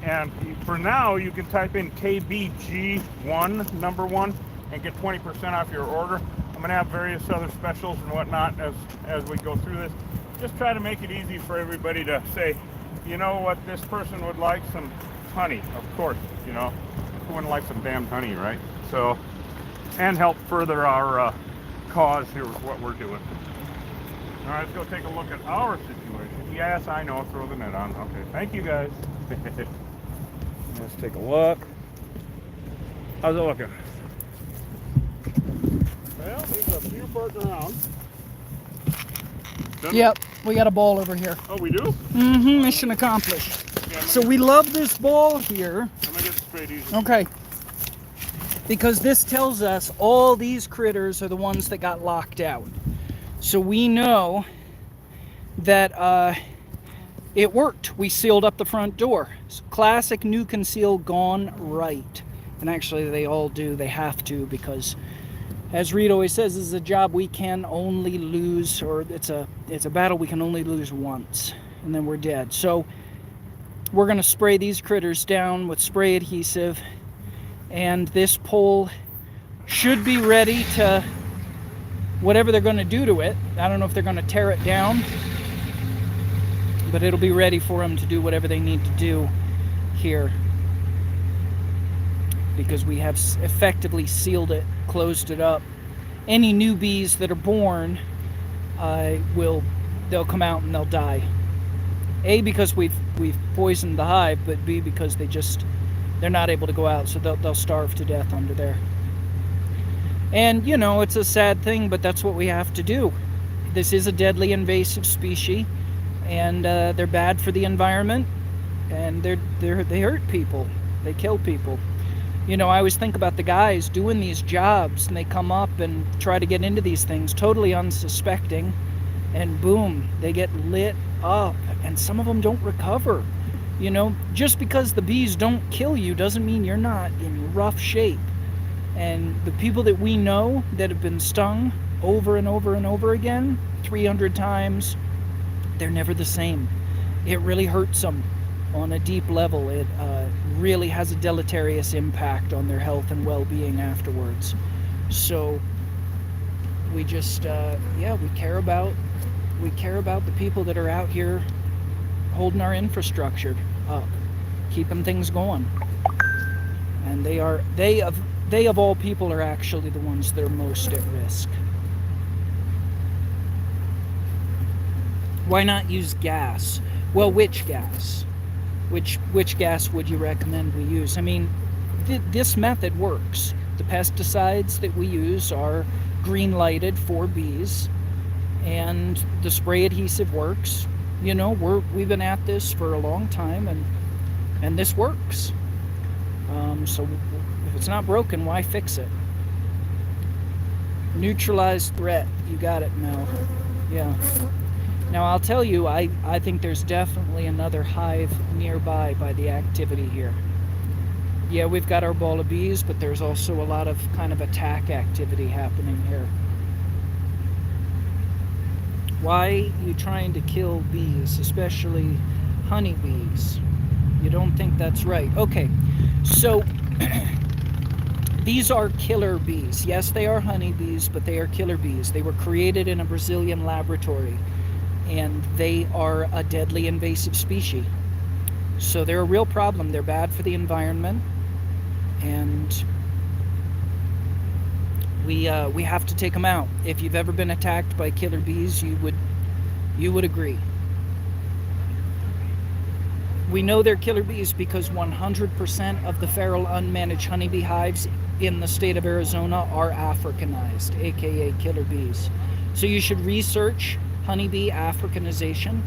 S1: And for now, you can type in KBG1, number 1, and get 20% off your order. I'm going to have various other specials and whatnot as we go through this. Just try to make it easy for everybody to say, you know what, this person would like some honey, of course, you know. Who wouldn't like some damn honey, right? So, and help further our cause here with what we're doing. All right, let's go take a look at our situation. Yes, I know, throw the net on. Okay, thank you guys. Let's take a look. How's it looking? Well, there's a few floating around. Done?
S2: Yep, we got a ball over here.
S1: Oh, we do?
S2: Mm-hmm, mission accomplished.
S1: Yeah,
S2: So we love this ball here.
S1: I'm gonna get straight easy.
S2: Okay. Because this tells us all these critters are the ones that got locked out. So we know that it worked. We sealed up the front door. So classic new conceal gone right. And actually they all do. They have to, because as Reed always says, this is a job we can only lose, or it's a battle we can only lose once, and then we're dead. So we're going to spray these critters down with spray adhesive, and this pole should be ready to whatever they're going to do to it. I don't know if they're going to tear it down, but it'll be ready for them to do whatever they need to do here, because we have effectively sealed it, closed it up. Any new bees that are born they'll come out and they'll die. A, because we've poisoned the hive, but B, because they're not able to go out, so they'll starve to death under there. And you know, it's a sad thing, but that's what we have to do. This is a deadly invasive species, and they're bad for the environment, and they hurt people, they kill people. You know, I always think about the guys doing these jobs, and they come up and try to get into these things totally unsuspecting, and boom, they get lit up, and some of them don't recover. You know, just because the bees don't kill you doesn't mean you're not in rough shape. And the people that we know that have been stung over and over and over again, 300 times, they're never the same. It really hurts them on a deep level. It really has a deleterious impact on their health and well-being afterwards. So we just, we care about the people that are out here holding our infrastructure up, keeping things going. And they of all people are actually the ones that are most at risk. Why not use gas? Well, which gas? Which gas would you recommend we use? I mean, this method works. The pesticides that we use are green lighted for bees, and the spray adhesive works. You know, we've been at this for a long time, and this works. So if it's not broken, why fix it? Neutralize threat. You got it, Mel. Yeah. Now I'll tell you, I think there's definitely another hive nearby by the activity here. Yeah, we've got our ball of bees, but there's also a lot of kind of attack activity happening here. Why are you trying to kill bees, especially honeybees? You don't think that's right. Okay, so these are killer bees. Yes, they are honeybees, but they are killer bees. They were created in a Brazilian laboratory, and they are a deadly invasive species. So they're a real problem. They're bad for the environment, and we have to take them out. If you've ever been attacked by killer bees, you would agree. We know they're killer bees because 100% of the feral unmanaged honeybee hives in the state of Arizona are Africanized, aka killer bees. So you should research honeybee Africanization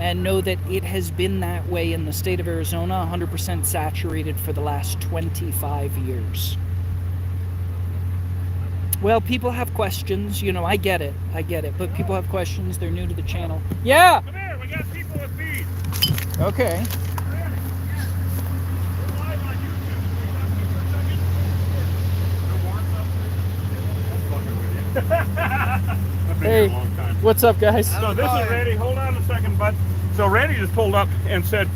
S2: and know that it has been that way in the state of Arizona, 100% saturated for the last 25 years. Well, people have questions, you know, I get it, but people have questions, they're new to the channel. Yeah!
S1: Come here, we got people with bees.
S2: Okay. Hey, what's up, guys?
S1: So this is Randy. Hold on a second, bud. So Randy just pulled up and said,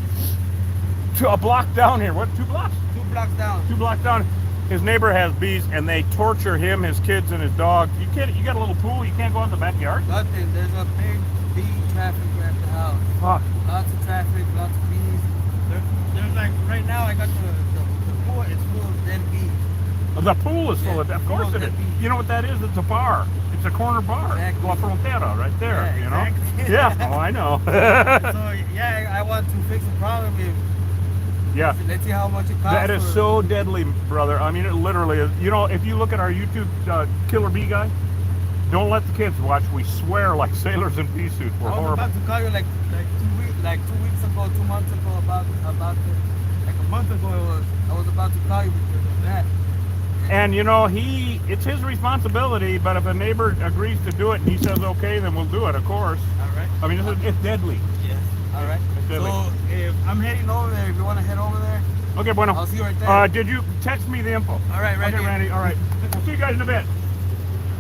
S1: to a block down here. What? 2 blocks?
S5: 2 blocks down.
S1: 2 blocks down. His neighbor has bees, and they torture him, his kids, and his dog. You can't. You got a little pool. You can't go in the backyard.
S5: Nothing. There's a big bee traffic at the house.
S1: Fuck.
S5: Lots of traffic, lots of bees. There's like right now. I got the pool. It's full of dead bees.
S1: The pool is full of. Of course it is. You know what that is? It's a bar. It's a corner bar.
S5: Exactly.
S1: La Frontera, right there.
S5: Yeah,
S1: you know.
S5: exactly.
S1: Yeah. Oh, I know.
S5: So yeah, I want to fix the problem.
S1: Yeah.
S5: Let's see how much it costs.
S1: That is so deadly, brother. I mean, it literally is. You know, if you look at our YouTube killer bee guy, don't let the kids watch. We swear like sailors in pea suits. We're
S5: I was
S1: horrible.
S5: about to call you like 2 weeks ago, 2 months ago about like a month ago. I was about to call you because of that.
S1: And you know, it's his responsibility. But if a neighbor agrees to do it and he says okay, then we'll do it. Of course.
S5: All right.
S1: I mean, it's deadly.
S5: Yes. All right.
S1: It's deadly.
S5: So if I'm heading over there, if you want to head over there,
S1: Okay, bueno.
S5: I'll see you right there.
S1: Did you text me the info?
S5: All right, right
S1: Okay,
S5: here.
S1: Randy. All right. I'll see you guys in a bit.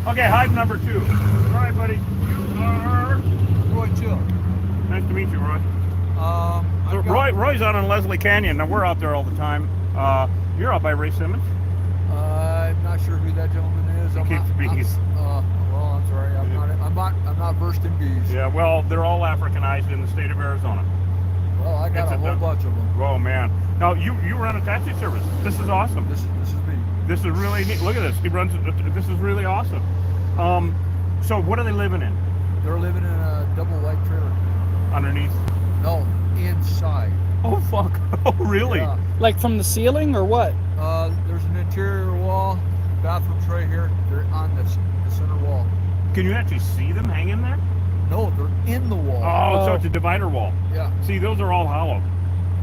S1: Okay, hive number 2. All right, buddy. You are
S5: Roy Chill.
S1: nice to meet you, Roy. So
S5: I've got-
S1: Roy's out on Leslie Canyon. Now we're out there all the time. You're out by Ray Simmons.
S6: I'm not sure who that gentleman is.
S1: He keeps bees.
S6: Well, I'm sorry. I'm not versed in bees.
S1: Yeah, well, they're all Africanized in the state of Arizona.
S6: Well, I got
S1: It's
S6: a
S1: a
S6: whole
S1: dump.
S6: bunch of them.
S1: Oh man. Now you run a taxi service. This is awesome.
S6: This is me.
S1: This is really neat. Look at this. He runs. This is really awesome. So what are they living in?
S6: They're living in a double white trailer.
S1: Underneath?
S6: No, inside.
S1: Oh fuck. Oh really?
S6: Yeah.
S2: Like from the ceiling or what?
S6: There's an interior wall. Bathrooms right here. They're on the center wall.
S1: Can you actually see them hanging there?
S6: No, they're in the wall.
S1: Oh, so
S2: Oh.
S1: it's a divider wall.
S6: Yeah,
S1: See, those are all hollow.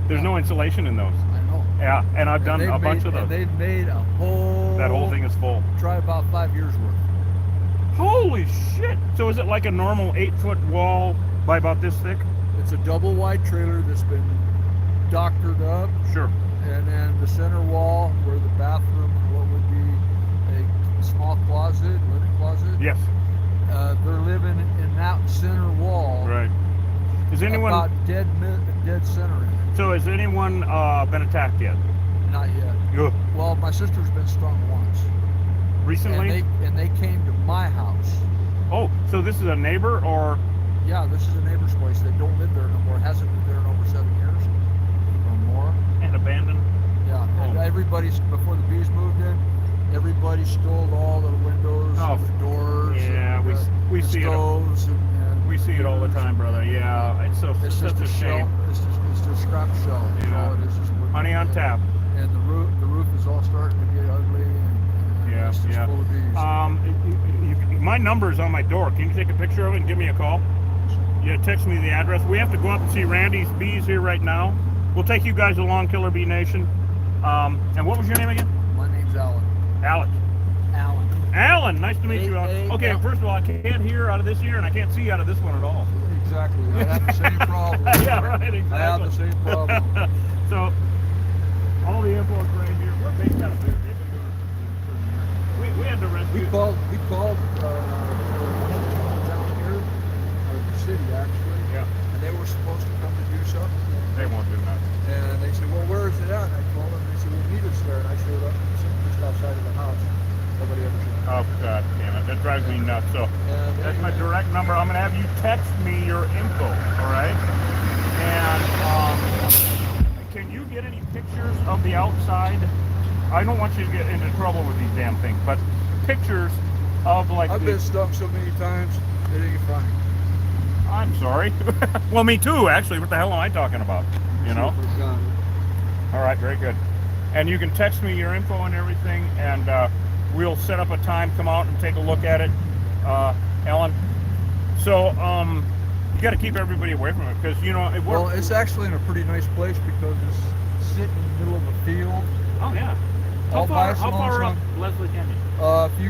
S1: There's no insulation in those.
S6: I know.
S1: Yeah, and I've
S6: And
S1: done
S6: they've
S1: a bunch
S6: made-
S1: of those.
S6: And they've made a whole.
S1: That whole thing is full.
S6: Try about 5 years worth.
S1: Holy shit! So is it like a normal 8-foot wall by about this thick?
S6: It's a double wide trailer that's been doctored up,
S1: Sure.
S6: and then the center wall where the bathroom and what would be small closet, living closet.
S1: Yes.
S6: They're living in that center wall.
S1: Right. Is anyone?
S6: About dead center in it.
S1: So has anyone been attacked yet?
S6: Not yet.
S1: Ugh.
S6: Well, my sister's been stung once.
S1: Recently?
S6: And they came to my house.
S1: Oh, so this is a neighbor or?
S6: Yeah, this is a neighbor's place. They don't live there no more. Hasn't lived there in over 7 years or more.
S1: And abandoned?
S6: Yeah, and
S1: Oh.
S6: everybody's, before the bees moved in, everybody stole all the windows,
S1: Oh,
S6: the doors,
S1: yeah,
S6: and
S1: we
S6: the
S1: see it.
S6: stoves, and
S1: We see it all the time, brother. Yeah, it's
S6: It's
S1: such
S6: just
S1: a
S6: shell.
S1: shame.
S6: It's just a scrap shell. You
S1: Yeah.
S6: know, it is just wooden.
S1: Honey on tap.
S6: And the roof is all starting to get ugly, and
S1: Yeah,
S6: it's just
S1: yeah.
S6: full of bees.
S1: My number's on my door. Can you take a picture of it and give me a call? Yeah, text me the address. We have to go up and see Randy's bees here right now. We'll take you guys along, Killer Bee Nation. And what was your name again?
S6: My name's Alan.
S1: Alex.
S6: Alan.
S1: Alan, nice to meet you.
S6: Hey,
S1: Okay,
S6: Al-
S1: first of all, I can't hear out of this ear, and I can't see out of this one at all.
S6: Exactly. I have the same problem.
S1: Yeah, right, exactly.
S6: I have the same problem.
S1: So, all the info is right here. We're based out of here. They've been doing it for years. We had to rescue.
S6: We called down here, the city actually,
S1: Yeah,
S6: and they were supposed to come to do something.
S1: they won't do that.
S6: And they said, well, where is it at? And I told them, and they said, well, meet us there. And I showed up, just outside of the house. Nobody ever showed up.
S1: Oh, God damn it. That drives me nuts. So,
S6: And
S1: that's my
S6: anyway,
S1: direct number. I'm going to have you text me your info, all right? And can you get any pictures of the outside? I don't want you to get into trouble with these damn things, but pictures of like
S6: I've been stung so many times, it ain't funny.
S1: I'm sorry. Well, me too, actually. What the hell am I talking about? You know? All right, very good. And you can text me your info and everything, and we'll set up a time, come out and take a look at it, Ellen. So, you got to keep everybody away from it because, you know, it
S6: Well,
S1: works.
S6: it's actually in a pretty nice place because it's sitting in the middle of a field.
S1: Oh, yeah. How
S6: all by
S1: far up
S6: lonesome.
S1: Leslie Canyon?
S6: If you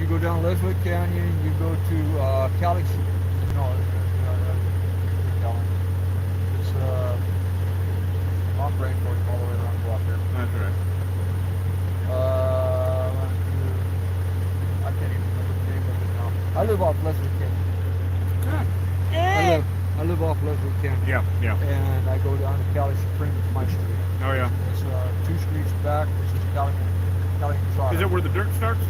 S6: go down Leslie Canyon, you go to Cali. No, it's off Rainforest all the way around the block here.
S1: That's right.
S6: I can't even remember the name of it now. I live off Leslie Canyon.
S1: Yeah.
S6: I live off Leslie Canyon.
S1: Yeah, yeah.
S6: And I go down to Cali Supreme. It's my street.
S1: Oh, yeah.
S6: It's 2 streets back. This is Cali Trotter.
S1: Is it where the dirt starts?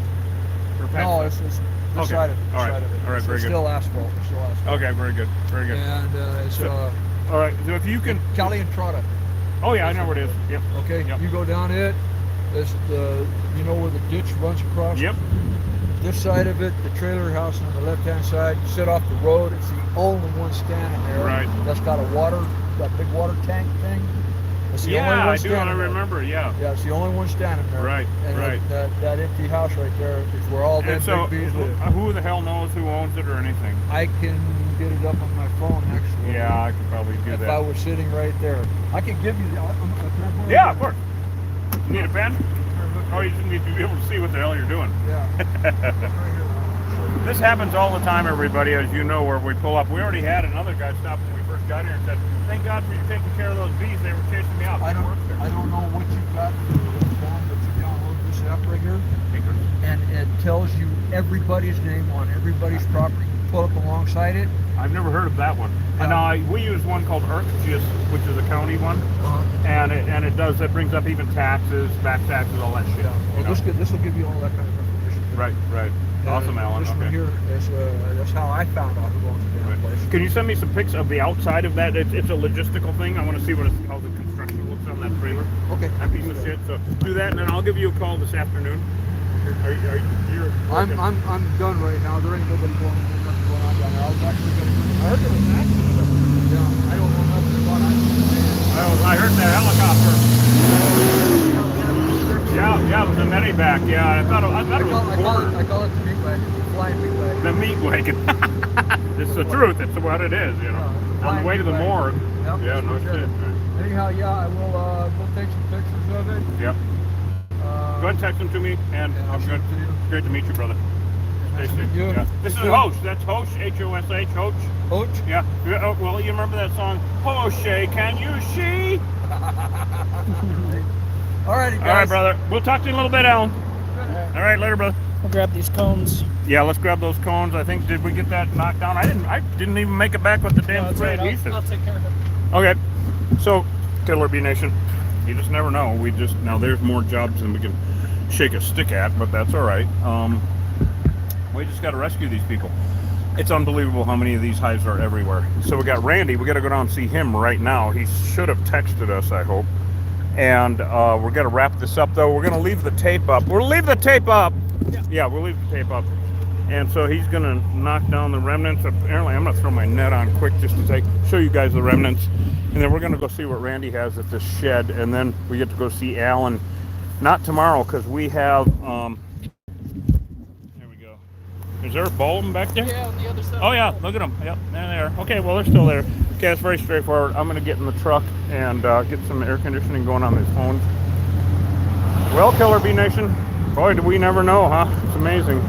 S1: Or past
S6: No,
S1: that?
S6: it's this
S1: Okay.
S6: side of it.
S1: All right.
S6: Side of it.
S1: All right,
S6: It's
S1: very good.
S6: still asphalt. It's still asphalt.
S1: Okay, very good. Very good.
S6: And it's
S1: All right, so if you can...
S6: Cali and Trotter.
S1: Oh, yeah, I know where it is. Yep.
S6: Okay,
S1: Yep.
S6: you go down it. It's you know where the ditch runs across.
S1: Yep.
S6: This side of it, the trailer house on the left-hand side. You sit off the road. It's the only one standing there.
S1: Right.
S6: That's got that big water tank thing. It's the only
S1: Yeah,
S6: one
S1: I do.
S6: standing
S1: I
S6: there.
S1: remember. Yeah.
S6: Yeah, it's the only one standing there.
S1: Right,
S6: And
S1: right.
S6: That empty house right there is where all them
S1: And so,
S6: big bees live.
S1: who the hell knows who owns it or anything?
S6: I can get it up on my phone actually.
S1: Yeah, I could probably do
S6: If I
S1: that.
S6: was sitting right there, I could give you the.
S1: Yeah, of course. You need a pen? Oh, you just need to be able to see what the hell you're doing.
S6: Yeah.
S1: This happens all the time, everybody, as you know, where we pull up. We already had another guy stop when we first got here and said, "Thank God for you taking care of those bees. They were chasing me out."
S6: I don't know what you got on your phone, but you download this app right here, and it tells you everybody's name on everybody's property. You pull up alongside it.
S1: I've never heard of that one. And we use one called EarthGIS, which is a county one, and it brings up even taxes, back taxes, all that shit.
S6: Yeah.
S1: you
S6: Well,
S1: know?
S6: this will give you all that kind of information.
S1: Right, right. Awesome, Alan.
S6: This one
S1: Okay.
S6: here is that's how I found out who owns the damn place.
S1: Can you send me some pics of the outside of that? It's a logistical thing. I want to see how the construction looks on that trailer.
S6: Okay.
S1: That piece of shit. So do that, and then I'll give you a call this afternoon. You're working.
S6: I'm done right now. There ain't nobody nothing going on down there. I was actually going to. I heard there was an accident. Yeah. I don't know nothing about it.
S1: I heard that helicopter. Yeah, it was a medevac. Yeah, I thought it was
S6: I call it the meat wagon. Flying meat wagon.
S1: the meat wagon. It's the truth. It's what it is, you know. On the way to the morgue.
S6: Yep,
S1: Yeah, no
S6: sure.
S1: shit.
S6: Anyhow, yeah, I will we'll take some pictures of it.
S1: Yep. Go ahead and text them to me, and
S6: I'll
S1: I'm
S6: shoot
S1: good.
S6: it to you.
S1: Great to meet you, brother. Stay
S6: Nice to
S1: safe.
S6: meet you.
S1: Yeah. This is Hosh. That's Hosh, H-O-S-H, Hosh.
S6: Coach?
S1: Yeah. Oh, well, you remember that song, Hoshe, can you see?
S6: Alrighty, guys.
S1: All right, brother. We'll talk to you in a little bit, Alan. All right, later, brother.
S2: We'll grab these cones.
S1: Yeah, let's grab those cones. I think, did we get that knocked down? I didn't even make it back with the
S2: No,
S1: damn
S2: it's
S1: spray
S2: right.
S1: adhesive.
S2: I'll take care of it.
S1: Okay, so Killer Bee Nation, you just never know. Now there's more jobs than we can shake a stick at, but that's all right. We just got to rescue these people. It's unbelievable how many of these hives are everywhere. So we got Randy. We got to go down and see him right now. He should have texted us, I hope. And we're going to wrap this up, though. We're going to leave the tape up. We'll leave the tape up. Yeah, we'll leave the tape up. And so he's going to knock down the remnants. Apparently, I'm going to throw my net on quick just to show you guys the remnants. And then we're going to go see what Randy has at this shed. And then we get to go see Alan. Not tomorrow, because we have... there we go. Is there a bulb back there?
S2: Yeah, on the other side.
S1: Oh, yeah. Look at them. Yep, there they are. Okay, well, they're still there. Okay, it's very straightforward. I'm going to get in the truck and get some air conditioning going on these phones. Well, Killer Bee Nation, boy, do we never know, huh? It's amazing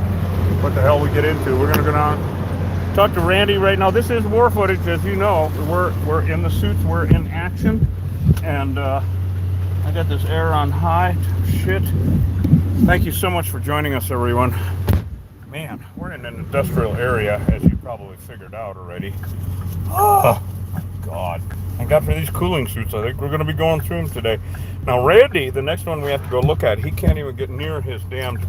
S1: what the hell we get into. We're going to go down, talk to Randy right now. This is war footage, as you know. We're in the suits. We're in action. And I got this air on high. Shit. Thank you so much for joining us, everyone. Man, we're in an industrial area, as you probably figured out already. Oh, my God. Thank God for these cooling suits. I think we're going to be going through them today. Now, Randy, the next one we have to go look at, he can't even get near his damn...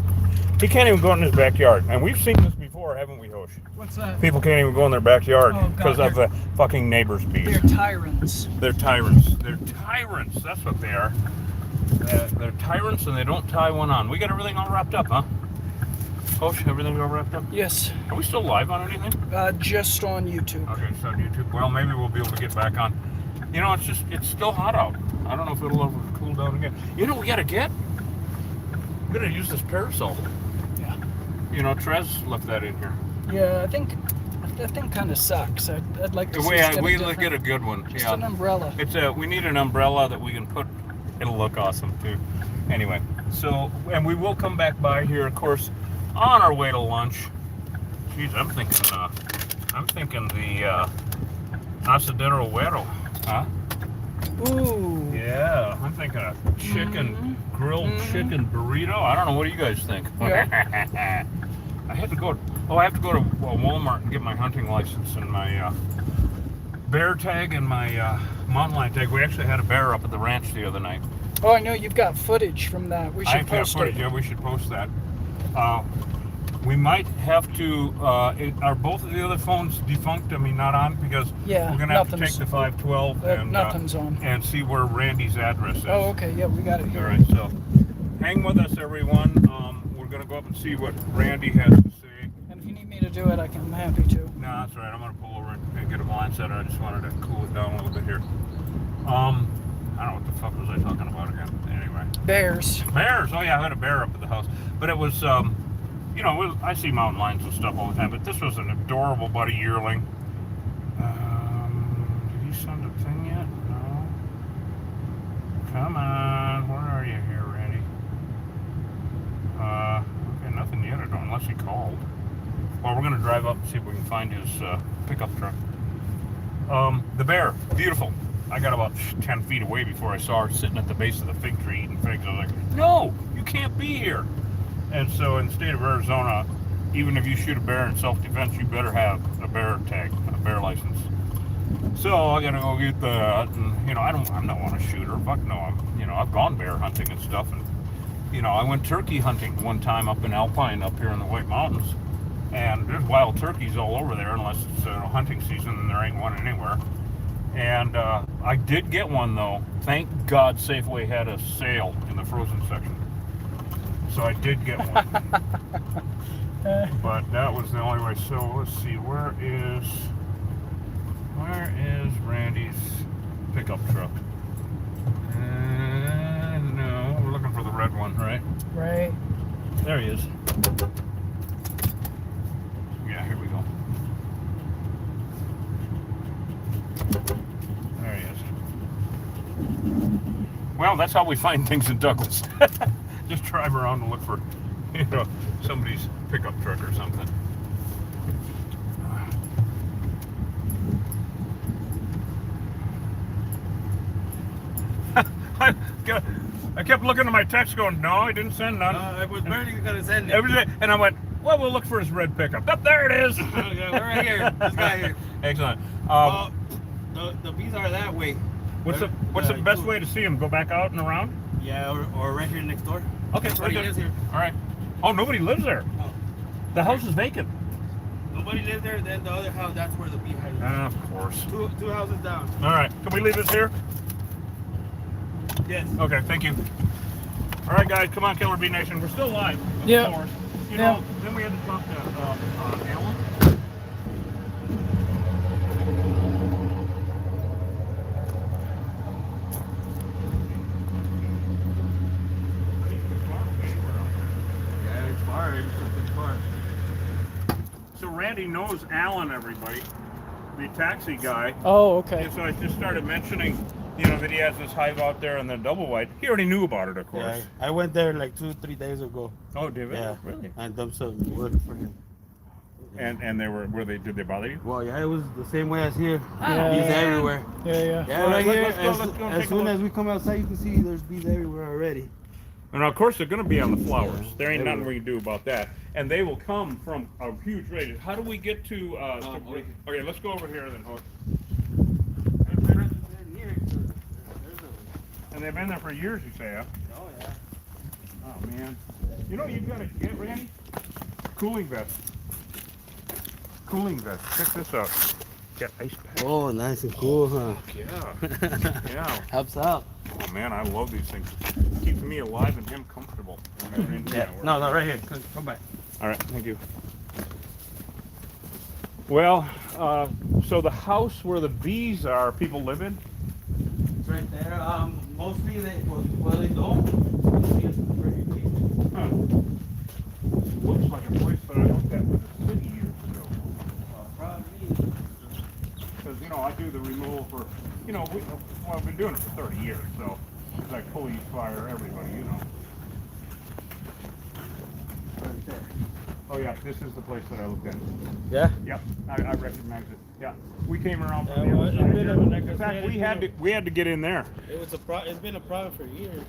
S1: He can't even go in his backyard. And we've seen this before, haven't we, Hosh?
S2: What's that?
S1: People can't even go in their backyard
S2: Oh, God,
S1: because of the fucking neighbor's bees.
S2: They're tyrants.
S1: They're tyrants. They're tyrants. That's what they are. They're tyrants, and they don't tie one on. We got everything all wrapped up, huh? Hosh, everything all wrapped up?
S2: Yes.
S1: Are we still live on anything?
S2: Just on YouTube.
S1: Okay, so on YouTube. Well, maybe we'll be able to get back on. You know, it's still hot out. I don't know if it'll ever cool down again. You know what we gotta get? We're gonna use this parasol.
S2: Yeah.
S1: You know, Trez left that in here.
S2: Yeah, I think that thing kind of sucks. I'd like to see us
S1: We
S2: get
S1: get a good one.
S2: just
S1: Yeah.
S2: an umbrella.
S1: We need an umbrella that we can put. It'll look awesome too. Anyway, so and we will come back by here, of course, on our way to lunch. Jeez, I'm thinking the asadero güero, huh?
S2: Ooh.
S1: Yeah, I'm thinking a chicken grilled chicken burrito. I don't know. What do you guys think?
S2: Yeah.
S1: I have to go to Walmart and get my hunting license and my bear tag and my mountain lion tag. We actually had a bear up at the ranch the other night.
S2: Oh, I know you've got footage from that. We should post it.
S1: Yeah, we should post that. We might have to. Are both of the other phones defunct? I mean, not on because
S2: Yeah,
S1: we're gonna have to take the 512 and
S2: nothing's on.
S1: and see where Randy's address is.
S2: Oh, okay. Yeah, we got it
S1: All
S2: here.
S1: right, so hang with us, everyone. We're gonna go up and see what Randy has to say.
S2: And if you need me to do it, I'm happy to.
S1: No, that's all right. I'm gonna pull over and get a blind setter. I just wanted to cool it down a little bit here. I don't know what the fuck was I talking about again. Anyway.
S2: Bears.
S1: Bears. Oh yeah, I had a bear up at the house, but it was, you know, I see mountain lions and stuff all the time, but this was an adorable buddy yearling. Did he send a thing yet? No. Come on, where are you here, Randy? Okay, nothing yet, I don't, unless he called. Well, we're gonna drive up and see if we can find his pickup truck. The bear, beautiful. I got about 10 feet away before I saw her sitting at the base of the fig tree eating figs. I was like, no, you can't be here. And so in the state of Arizona, even if you shoot a bear in self-defense, you better have a bear tag, a bear license. So I gotta go get that, and you know, I'm not one to shoot her. Fuck no, I've gone bear hunting and stuff, and you know, I went turkey hunting one time up in Alpine, up here in the White Mountains, and there's wild turkeys all over there, unless it's hunting season, and there ain't one anywhere. And I did get one though. Thank God Safeway had a sale in the frozen section. So I did get one. But that was the only way. So let's see, where is Randy's pickup truck? No, we're looking for the red one, right?
S2: Right.
S1: There he is. Yeah, here we go. There he is. Well, that's how we find things in Douglas. Just drive around and look for, you know, somebody's pickup truck or something. I kept looking at my text going, no, I didn't send none.
S5: I was barely gonna send it.
S1: Everything, and I went, well, we'll look for his red pickup. Up there it is.
S5: Okay, we're right here. This guy here.
S1: Excellent.
S5: Well, the bees are that way.
S1: What's the best way to see him? Go back out and around?
S5: Yeah, or right here next door.
S1: Okay,
S5: Nobody
S1: very
S5: lives
S1: good.
S5: here.
S1: All right. Oh, nobody lives there.
S5: No.
S1: The house is vacant.
S5: Nobody lives there. Then the other house, that's where the beehive is.
S1: Of course.
S5: Two houses down.
S1: All right. Can we leave this here?
S5: Yes.
S1: Okay, thank you. All right, guys, come on, Killer Bee Nation. We're still live. Of
S2: Yeah.
S1: course. You
S2: Yeah.
S1: know, then we had to talk to Alan.
S5: Yeah, it's far. It's far.
S1: So Randy knows Alan, everybody, the taxi guy.
S2: Oh, okay.
S1: And so I just started mentioning, you know, that he has this hive out there and then double white. He already knew about it, of course.
S5: Yeah, I went there like 2-3 days ago.
S1: Oh, did they?
S5: Yeah,
S1: Really?
S5: and dumped some wood for him.
S1: And they were they? Did they bother you?
S5: Well, yeah, it was the same way as here.
S2: Yeah.
S5: Bees everywhere.
S2: Yeah.
S5: Yeah,
S1: Well,
S5: right
S1: let's
S5: here.
S1: go, let's go and
S5: As
S1: take a
S5: soon
S1: look.
S5: as we come outside, you can see there's bees everywhere already.
S1: And of course they're going to be on the flowers.
S5: Yeah,
S1: There ain't nothing
S5: everywhere.
S1: we can do about that. And they will come from a huge radius. How do we get to? Okay, let's go over here then. Hook. And they've been there for years, you say, huh?
S5: Oh yeah.
S1: Oh man. You know what you've got to get, Randy? Cooling vest. Cooling vest. Check this out. Got ice pack.
S5: Oh, nice and cool, huh?
S1: Yeah. Yeah.
S5: Helps out.
S1: Oh man, I love these things. Keeps me alive and him comfortable.
S5: Yeah. No, right here. Come back.
S1: All right, thank you. Well, so the house where the bees are, people live in?
S5: It's right there. Mostly they don't.
S1: Huh. Looks like a place that I looked at with the city years ago.
S5: Probably.
S1: Because, you know, I do the removal for, you know, I've been doing it for 30 years, so it's like police, fire, everybody, you know.
S5: Right there.
S1: Oh yeah, this is the place that I looked at.
S5: Yeah.
S1: Yep, I recognize it. Yeah, we came around
S5: Yeah,
S1: from the
S5: well,
S1: other
S5: it's
S1: side
S5: been
S1: here.
S5: a- like I
S1: In fact,
S5: said,
S1: we had to get in there.
S5: It's been a problem for years.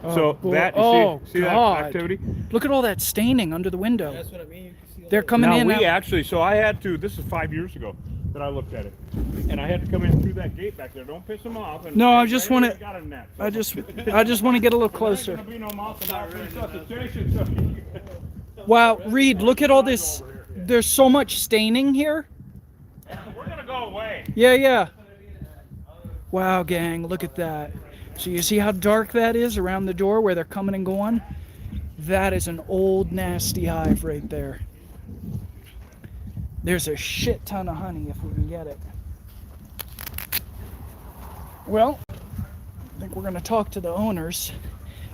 S1: So
S2: boy.
S1: that you
S2: Oh,
S1: see that
S2: God.
S1: activity?
S2: Look at all that staining under the window.
S5: That's what I mean. You can see all
S2: They're
S5: that.
S2: coming
S1: Now
S2: in.
S1: we
S2: out.
S1: actually, so I had to. This is 5 years ago that I looked at it, and I had to come in through that gate back there. Don't piss them off. And
S2: No, I just wanna-
S1: got a net, so.
S2: I just want to get a little
S1: There's
S2: closer.
S1: not gonna be no mouth to mouth resuscitation, so
S2: Wow, Reed, look at all this. There's so much staining here.
S1: we're gonna go away.
S2: Yeah. Wow, gang, look at that. So you see how dark that is around the door where they're coming and going? That is an old nasty hive right there. There's a shit ton of honey if we can get it. Well, I think we're going to talk to the owners.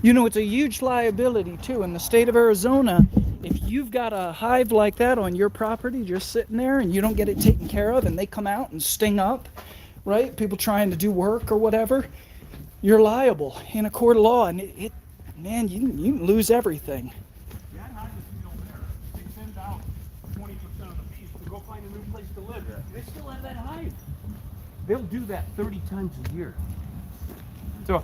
S2: You know, it's a huge liability too in the state of Arizona. If you've got a hive like that on your property just sitting there and you don't get it taken care of and they come out and sting up, right? People trying to do work or whatever, you're liable in a court of law, and man, you can lose everything.
S1: That hive is still there. They send out 20% of the bees to go find a new place to live. They still have that hive. They'll do that 30 times a year. So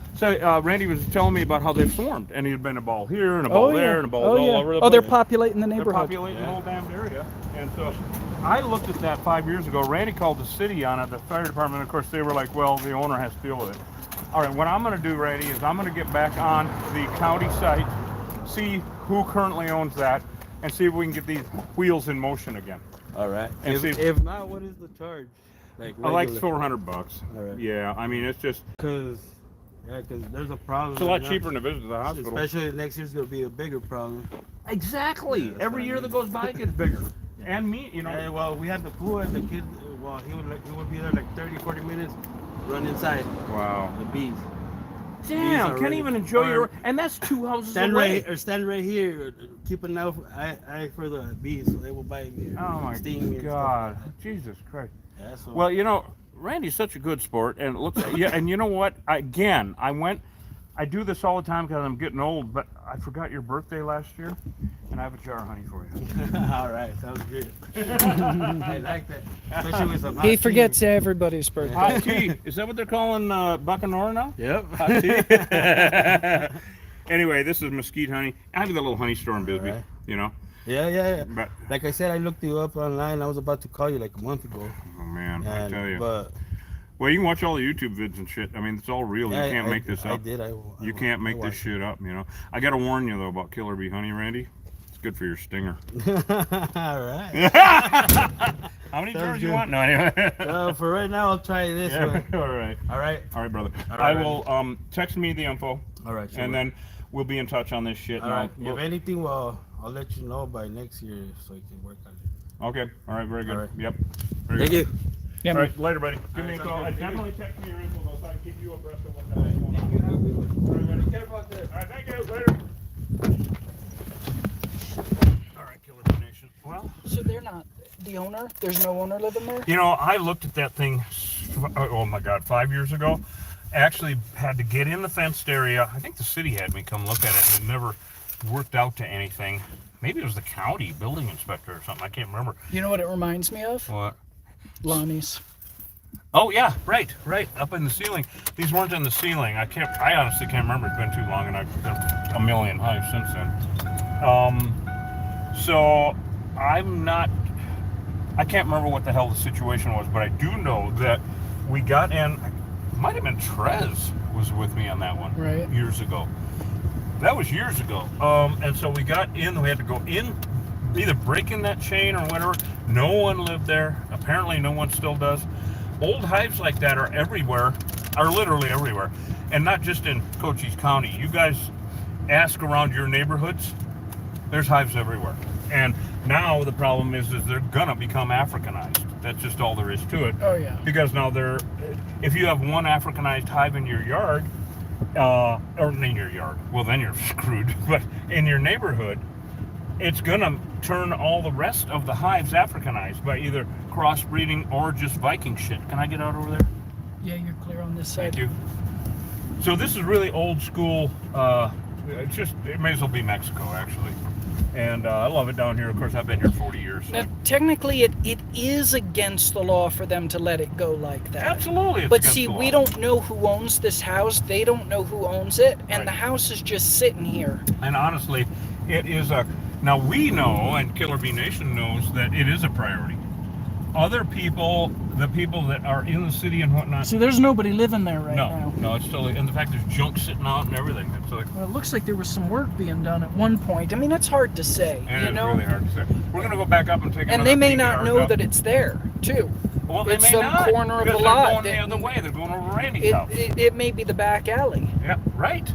S1: Randy was telling me about how they've swarmed, and he had been a ball here and a ball there and a ball all over the place.
S2: Oh, they're populating the
S1: They're
S2: neighborhood.
S1: populating the whole damn area. And so I looked at that 5 years ago. Randy called the city on it, the fire department. Of course, they were like, well, the owner has to deal with it. All right, what I'm going to do, Randy, is I'm going to get back on the county site, see who currently owns that, and see if we can get these wheels in motion again.
S5: All right.
S1: And see-
S5: If not, what is the charge?
S1: I like $400.
S5: All right.
S1: Yeah, I mean, it's just,
S5: Because there's a problem.
S1: it's a lot
S5: right now.
S1: cheaper than a visit to the hospital.
S5: Especially next year's gonna be a bigger problem.
S1: Exactly.
S5: That's
S1: Every
S5: what I
S1: year
S5: mean.
S1: that goes by, it gets bigger. And me, you know.
S5: Yeah, well, we had the pool and the kid. Well, he would be there like 30-40 minutes, run inside
S1: Wow.
S5: the bees.
S1: Damn, can't
S5: already-
S1: even enjoy
S5: or-
S1: your. And that's 2 houses
S5: Stand
S1: away.
S5: stand right here, keep an eye for the bees, so they will bite me.
S1: Oh my
S5: sting me and stuff.
S1: God, Jesus Christ.
S5: Yeah, so
S1: Well, you know, Randy's such a good sport, and it looks. Yeah, and you know what? Again, I do this all the time because I'm getting old, but I forgot your birthday last year, and I have a jar of honey for you.
S5: all right, sounds good. I like that, especially with some hot
S2: He
S5: tea.
S2: forgets everybody's birthday.
S1: Hot tea. Is that what they're calling Bacanora now?
S5: Yep.
S1: Hot tea. Anyway, this is mesquite honey. I have a little honey store in Bisbee,
S5: Alright.
S1: you know.
S5: Yeah.
S1: But
S5: Like I said, I looked you up online. I was about to call you like a month ago.
S1: oh man, I tell you.
S5: But
S1: Well, you can watch all the YouTube vids and shit. I mean, it's all real. You can't make this up.
S5: I did.
S1: You can't make this shit up, you know. I gotta warn you though about killer bee honey, Randy. It's good for your stinger.
S5: All right.
S1: How many
S5: Sounds
S1: jars you
S5: good.
S1: want? No, anyway.
S5: Well, for right now, I'll try this one.
S1: All right.
S5: All right.
S1: All right, brother.
S5: All
S1: I
S5: right,
S1: will text me the info,
S5: All right.
S1: and then we'll be in touch on this shit.
S5: All
S1: and
S5: right.
S1: I'll-
S5: If anything, well, I'll let you know by next year so you can work on it.
S1: Okay. All right. Very good.
S5: All right.
S1: Yep. Very
S5: Thank
S1: good.
S5: you.
S2: Yeah,
S1: All right. Later, buddy. Give me a
S5: sounds
S1: call.
S5: good.
S1: Definitely text me your info though, so I can keep you abreast of what the heck's going on. All right, buddy.
S5: Care about that.
S1: All right. Thank you. Later. All right, Killer Bee Nation. Well,
S2: So they're not the owner? There's no owner living there?
S1: you know, I looked at that thing. Oh my God, 5 years ago. Actually, had to get in the fenced area. I think the city had me come look at it, and it never worked out to anything. Maybe it was the county building inspector or something. I can't remember.
S2: You know what it reminds me of?
S1: What?
S2: Lonnie's.
S1: Oh yeah, right, up in the ceiling. These weren't in the ceiling. I honestly can't remember. It's been too long, and I've built a million hives since then. So I can't remember what the hell the situation was, but I do know that we got in. It might have been Trez was with me on that one
S2: Right.
S1: years ago. That was years ago. And so we got in. We had to go in, either break in that chain or whatever. No one lived there. Apparently, no one still does. Old hives like that are everywhere, are literally everywhere, and not just in Cochise County. You guys ask around your neighborhoods. There's hives everywhere. And now the problem is they're gonna become Africanized. That's just all there is to it.
S2: Oh, yeah.
S1: Because now if you have one Africanized hive in your yard, or in your yard, well then you're screwed. But in your neighborhood, it's gonna turn all the rest of the hives Africanized by either crossbreeding or just Viking shit. Can I get out over there?
S2: Yeah, you're clear on this side.
S1: Thank you. So this is really old school. It may as well be Mexico actually. And I love it down here. Of course, I've been here 40 years. So.
S2: Now, technically, it is against the law for them to let it go like that.
S1: Absolutely. It's
S2: But
S1: against
S2: see,
S1: the law.
S2: we don't know who owns this house. They don't know who owns it. And
S1: Right.
S2: the house is just sitting here.
S1: And honestly, it is now we know, and Killer Bee Nation knows, that it is a priority. Other people, the people that are in the city and whatnot,
S2: See, there's nobody living there right now.
S1: no, it's totally, and the fact there's junk sitting out and everything. It's like,
S2: Well, it looks like there was some work being done at one point. I mean, that's hard to say,
S1: and
S2: you
S1: it's
S2: know?
S1: really hard to say. We're going to go back up and take
S2: And
S1: another
S2: they may
S1: peek at
S2: not
S1: our
S2: know
S1: job.
S2: that it's there, too.
S1: Well, they
S2: it's
S1: may
S2: some
S1: not,
S2: corner of the
S1: because
S2: lot
S1: they're going
S2: that-
S1: the other way. They're going over Randy's house.
S2: It may be the back alley.
S1: Yeah, right.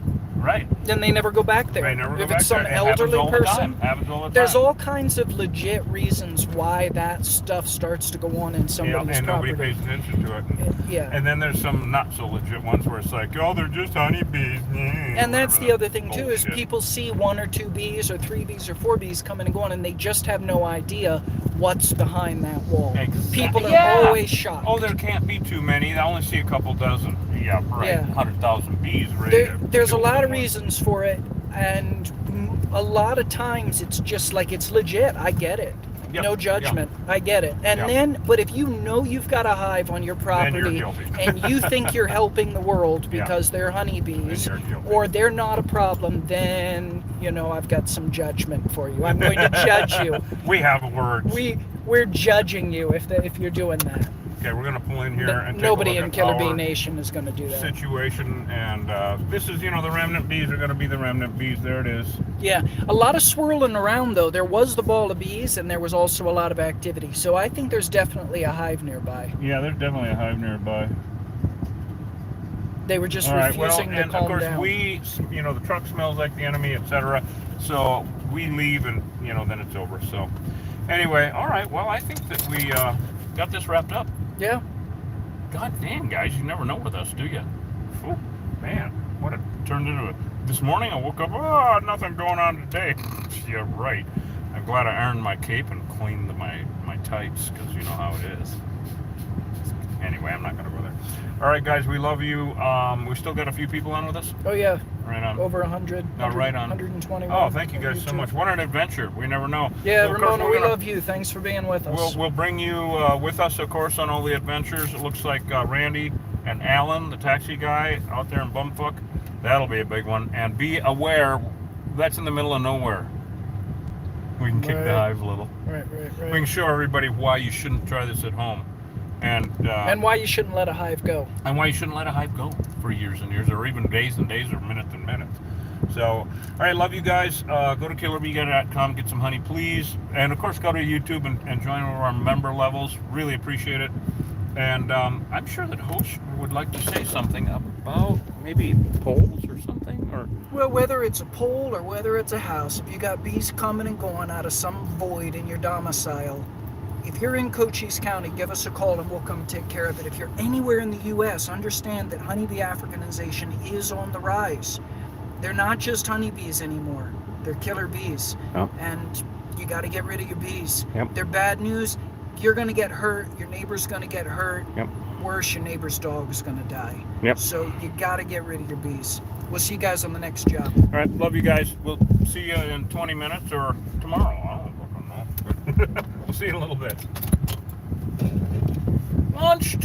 S2: Then they never go back there.
S1: They never go
S2: if
S1: back
S2: it's some
S1: there. It happens
S2: elderly
S1: all the
S2: person,
S1: time. Happens all the
S2: there's
S1: time.
S2: all kinds of legit reasons why that stuff starts to go on in somebody's
S1: and
S2: property.
S1: nobody pays attention to it.
S2: Yeah.
S1: And then there's some not so legit ones where it's like, oh, they're just honeybees.
S2: And that's the other thing too, is
S1: Bullshit.
S2: people see 1 or 2 bees or 3 bees or 4 bees coming and going, and they just have no idea what's behind that wall.
S1: Exactly.
S2: People are
S1: Yeah.
S2: always shocked.
S1: Oh, there can't be too many. I only see a couple dozen. Yeah, right.
S2: Yeah.
S1: 100,000 bees ready to
S2: There's a
S1: kill
S2: lot of
S1: someone.
S2: reasons for it, and a lot of times it's just like, it's legit. I get it.
S1: Yep,
S2: No judgment. I get it. And
S1: Yep.
S2: then, but if you know you've got a hive on your
S1: Then
S2: property
S1: you're guilty.
S2: and you think you're helping the world
S1: Yeah.
S2: because they're honeybees,
S1: Then you're guilty.
S2: or they're not a problem, then, I've got some judgment for you. I'm going to judge you.
S1: We have words.
S2: We're judging you if you're doing that.
S1: Okay, we're gonna pull in here and take
S2: Nobody
S1: a look
S2: in
S1: at
S2: Killer Bee
S1: our
S2: Nation is going to do that.
S1: situation, and this is, the remnant bees are gonna be the remnant bees. There it is.
S2: Yeah, a lot of swirling around though. There was the ball of bees, and there was also a lot of activity. So I think there's definitely a hive nearby.
S1: Yeah, there's definitely a hive nearby.
S2: They were just
S1: All right, well,
S2: refusing to
S1: and
S2: calm
S1: of course
S2: down.
S1: the truck smells like the enemy, etc. So we leave, and then it's over. So anyway, all right. Well, I think that we got this wrapped up.
S2: Yeah.
S1: God damn, guys, you never know with us, do you? Whew, man, what it turned into it. This morning I woke up, nothing going on today. Yeah, right. I'm glad I ironed my cape and cleaned my tights, because you know how it is. Anyway, I'm not going to go there. All right, guys, we love you. We still got a few people on with us?
S2: Oh yeah.
S1: Right on.
S2: Over 100.
S1: No, right on.
S2: 121.
S1: Oh, thank you guys so
S2: YouTube.
S1: much. What an adventure. We never know.
S2: Yeah,
S1: So, of course,
S2: Ramona,
S1: we're
S2: we
S1: gonna-
S2: love you. Thanks for being with us.
S1: We'll bring you with us, of course, on all the adventures. It looks like Randy and Alan, the taxi guy out there in Bumfuck, That'll be a big one. And be aware, that's in the middle of nowhere. We can kick the
S2: Right.
S1: hive a little.
S2: Right.
S1: We can show everybody why you shouldn't try this at home.
S2: And why you shouldn't let a hive go.
S1: And why you shouldn't let a hive go for years and years, or even days and days, or minutes and minutes. So, all right, love you guys. Go to killerbee.com, get some honey, please. And, of course, go to YouTube and join our member levels. Really appreciate it. And I'm sure that host would like to say something about maybe polls or something. Or
S2: Well, whether it's a pole or whether it's a house, if you got bees coming and going out of some void in your domicile, if you're in Cochise County, give us a call and we'll come take care of it. If you're anywhere in the U.S., understand that honeybee Africanization is on the rise. They're not just honeybees anymore. They're killer bees.
S1: Yep.
S2: And you got to get rid of your bees.
S1: Yep.
S2: They're bad news. You're going to get hurt. Your neighbor's going to get hurt.
S1: Yep.
S2: Worse, your neighbor's dog is going to die.
S1: Yep.
S2: So you got to get rid of your bees. We'll see you guys on the next job.
S1: all right, love you guys. We'll see you in 20 minutes or tomorrow. I don't know. We'll see you in a little bit. Lunch.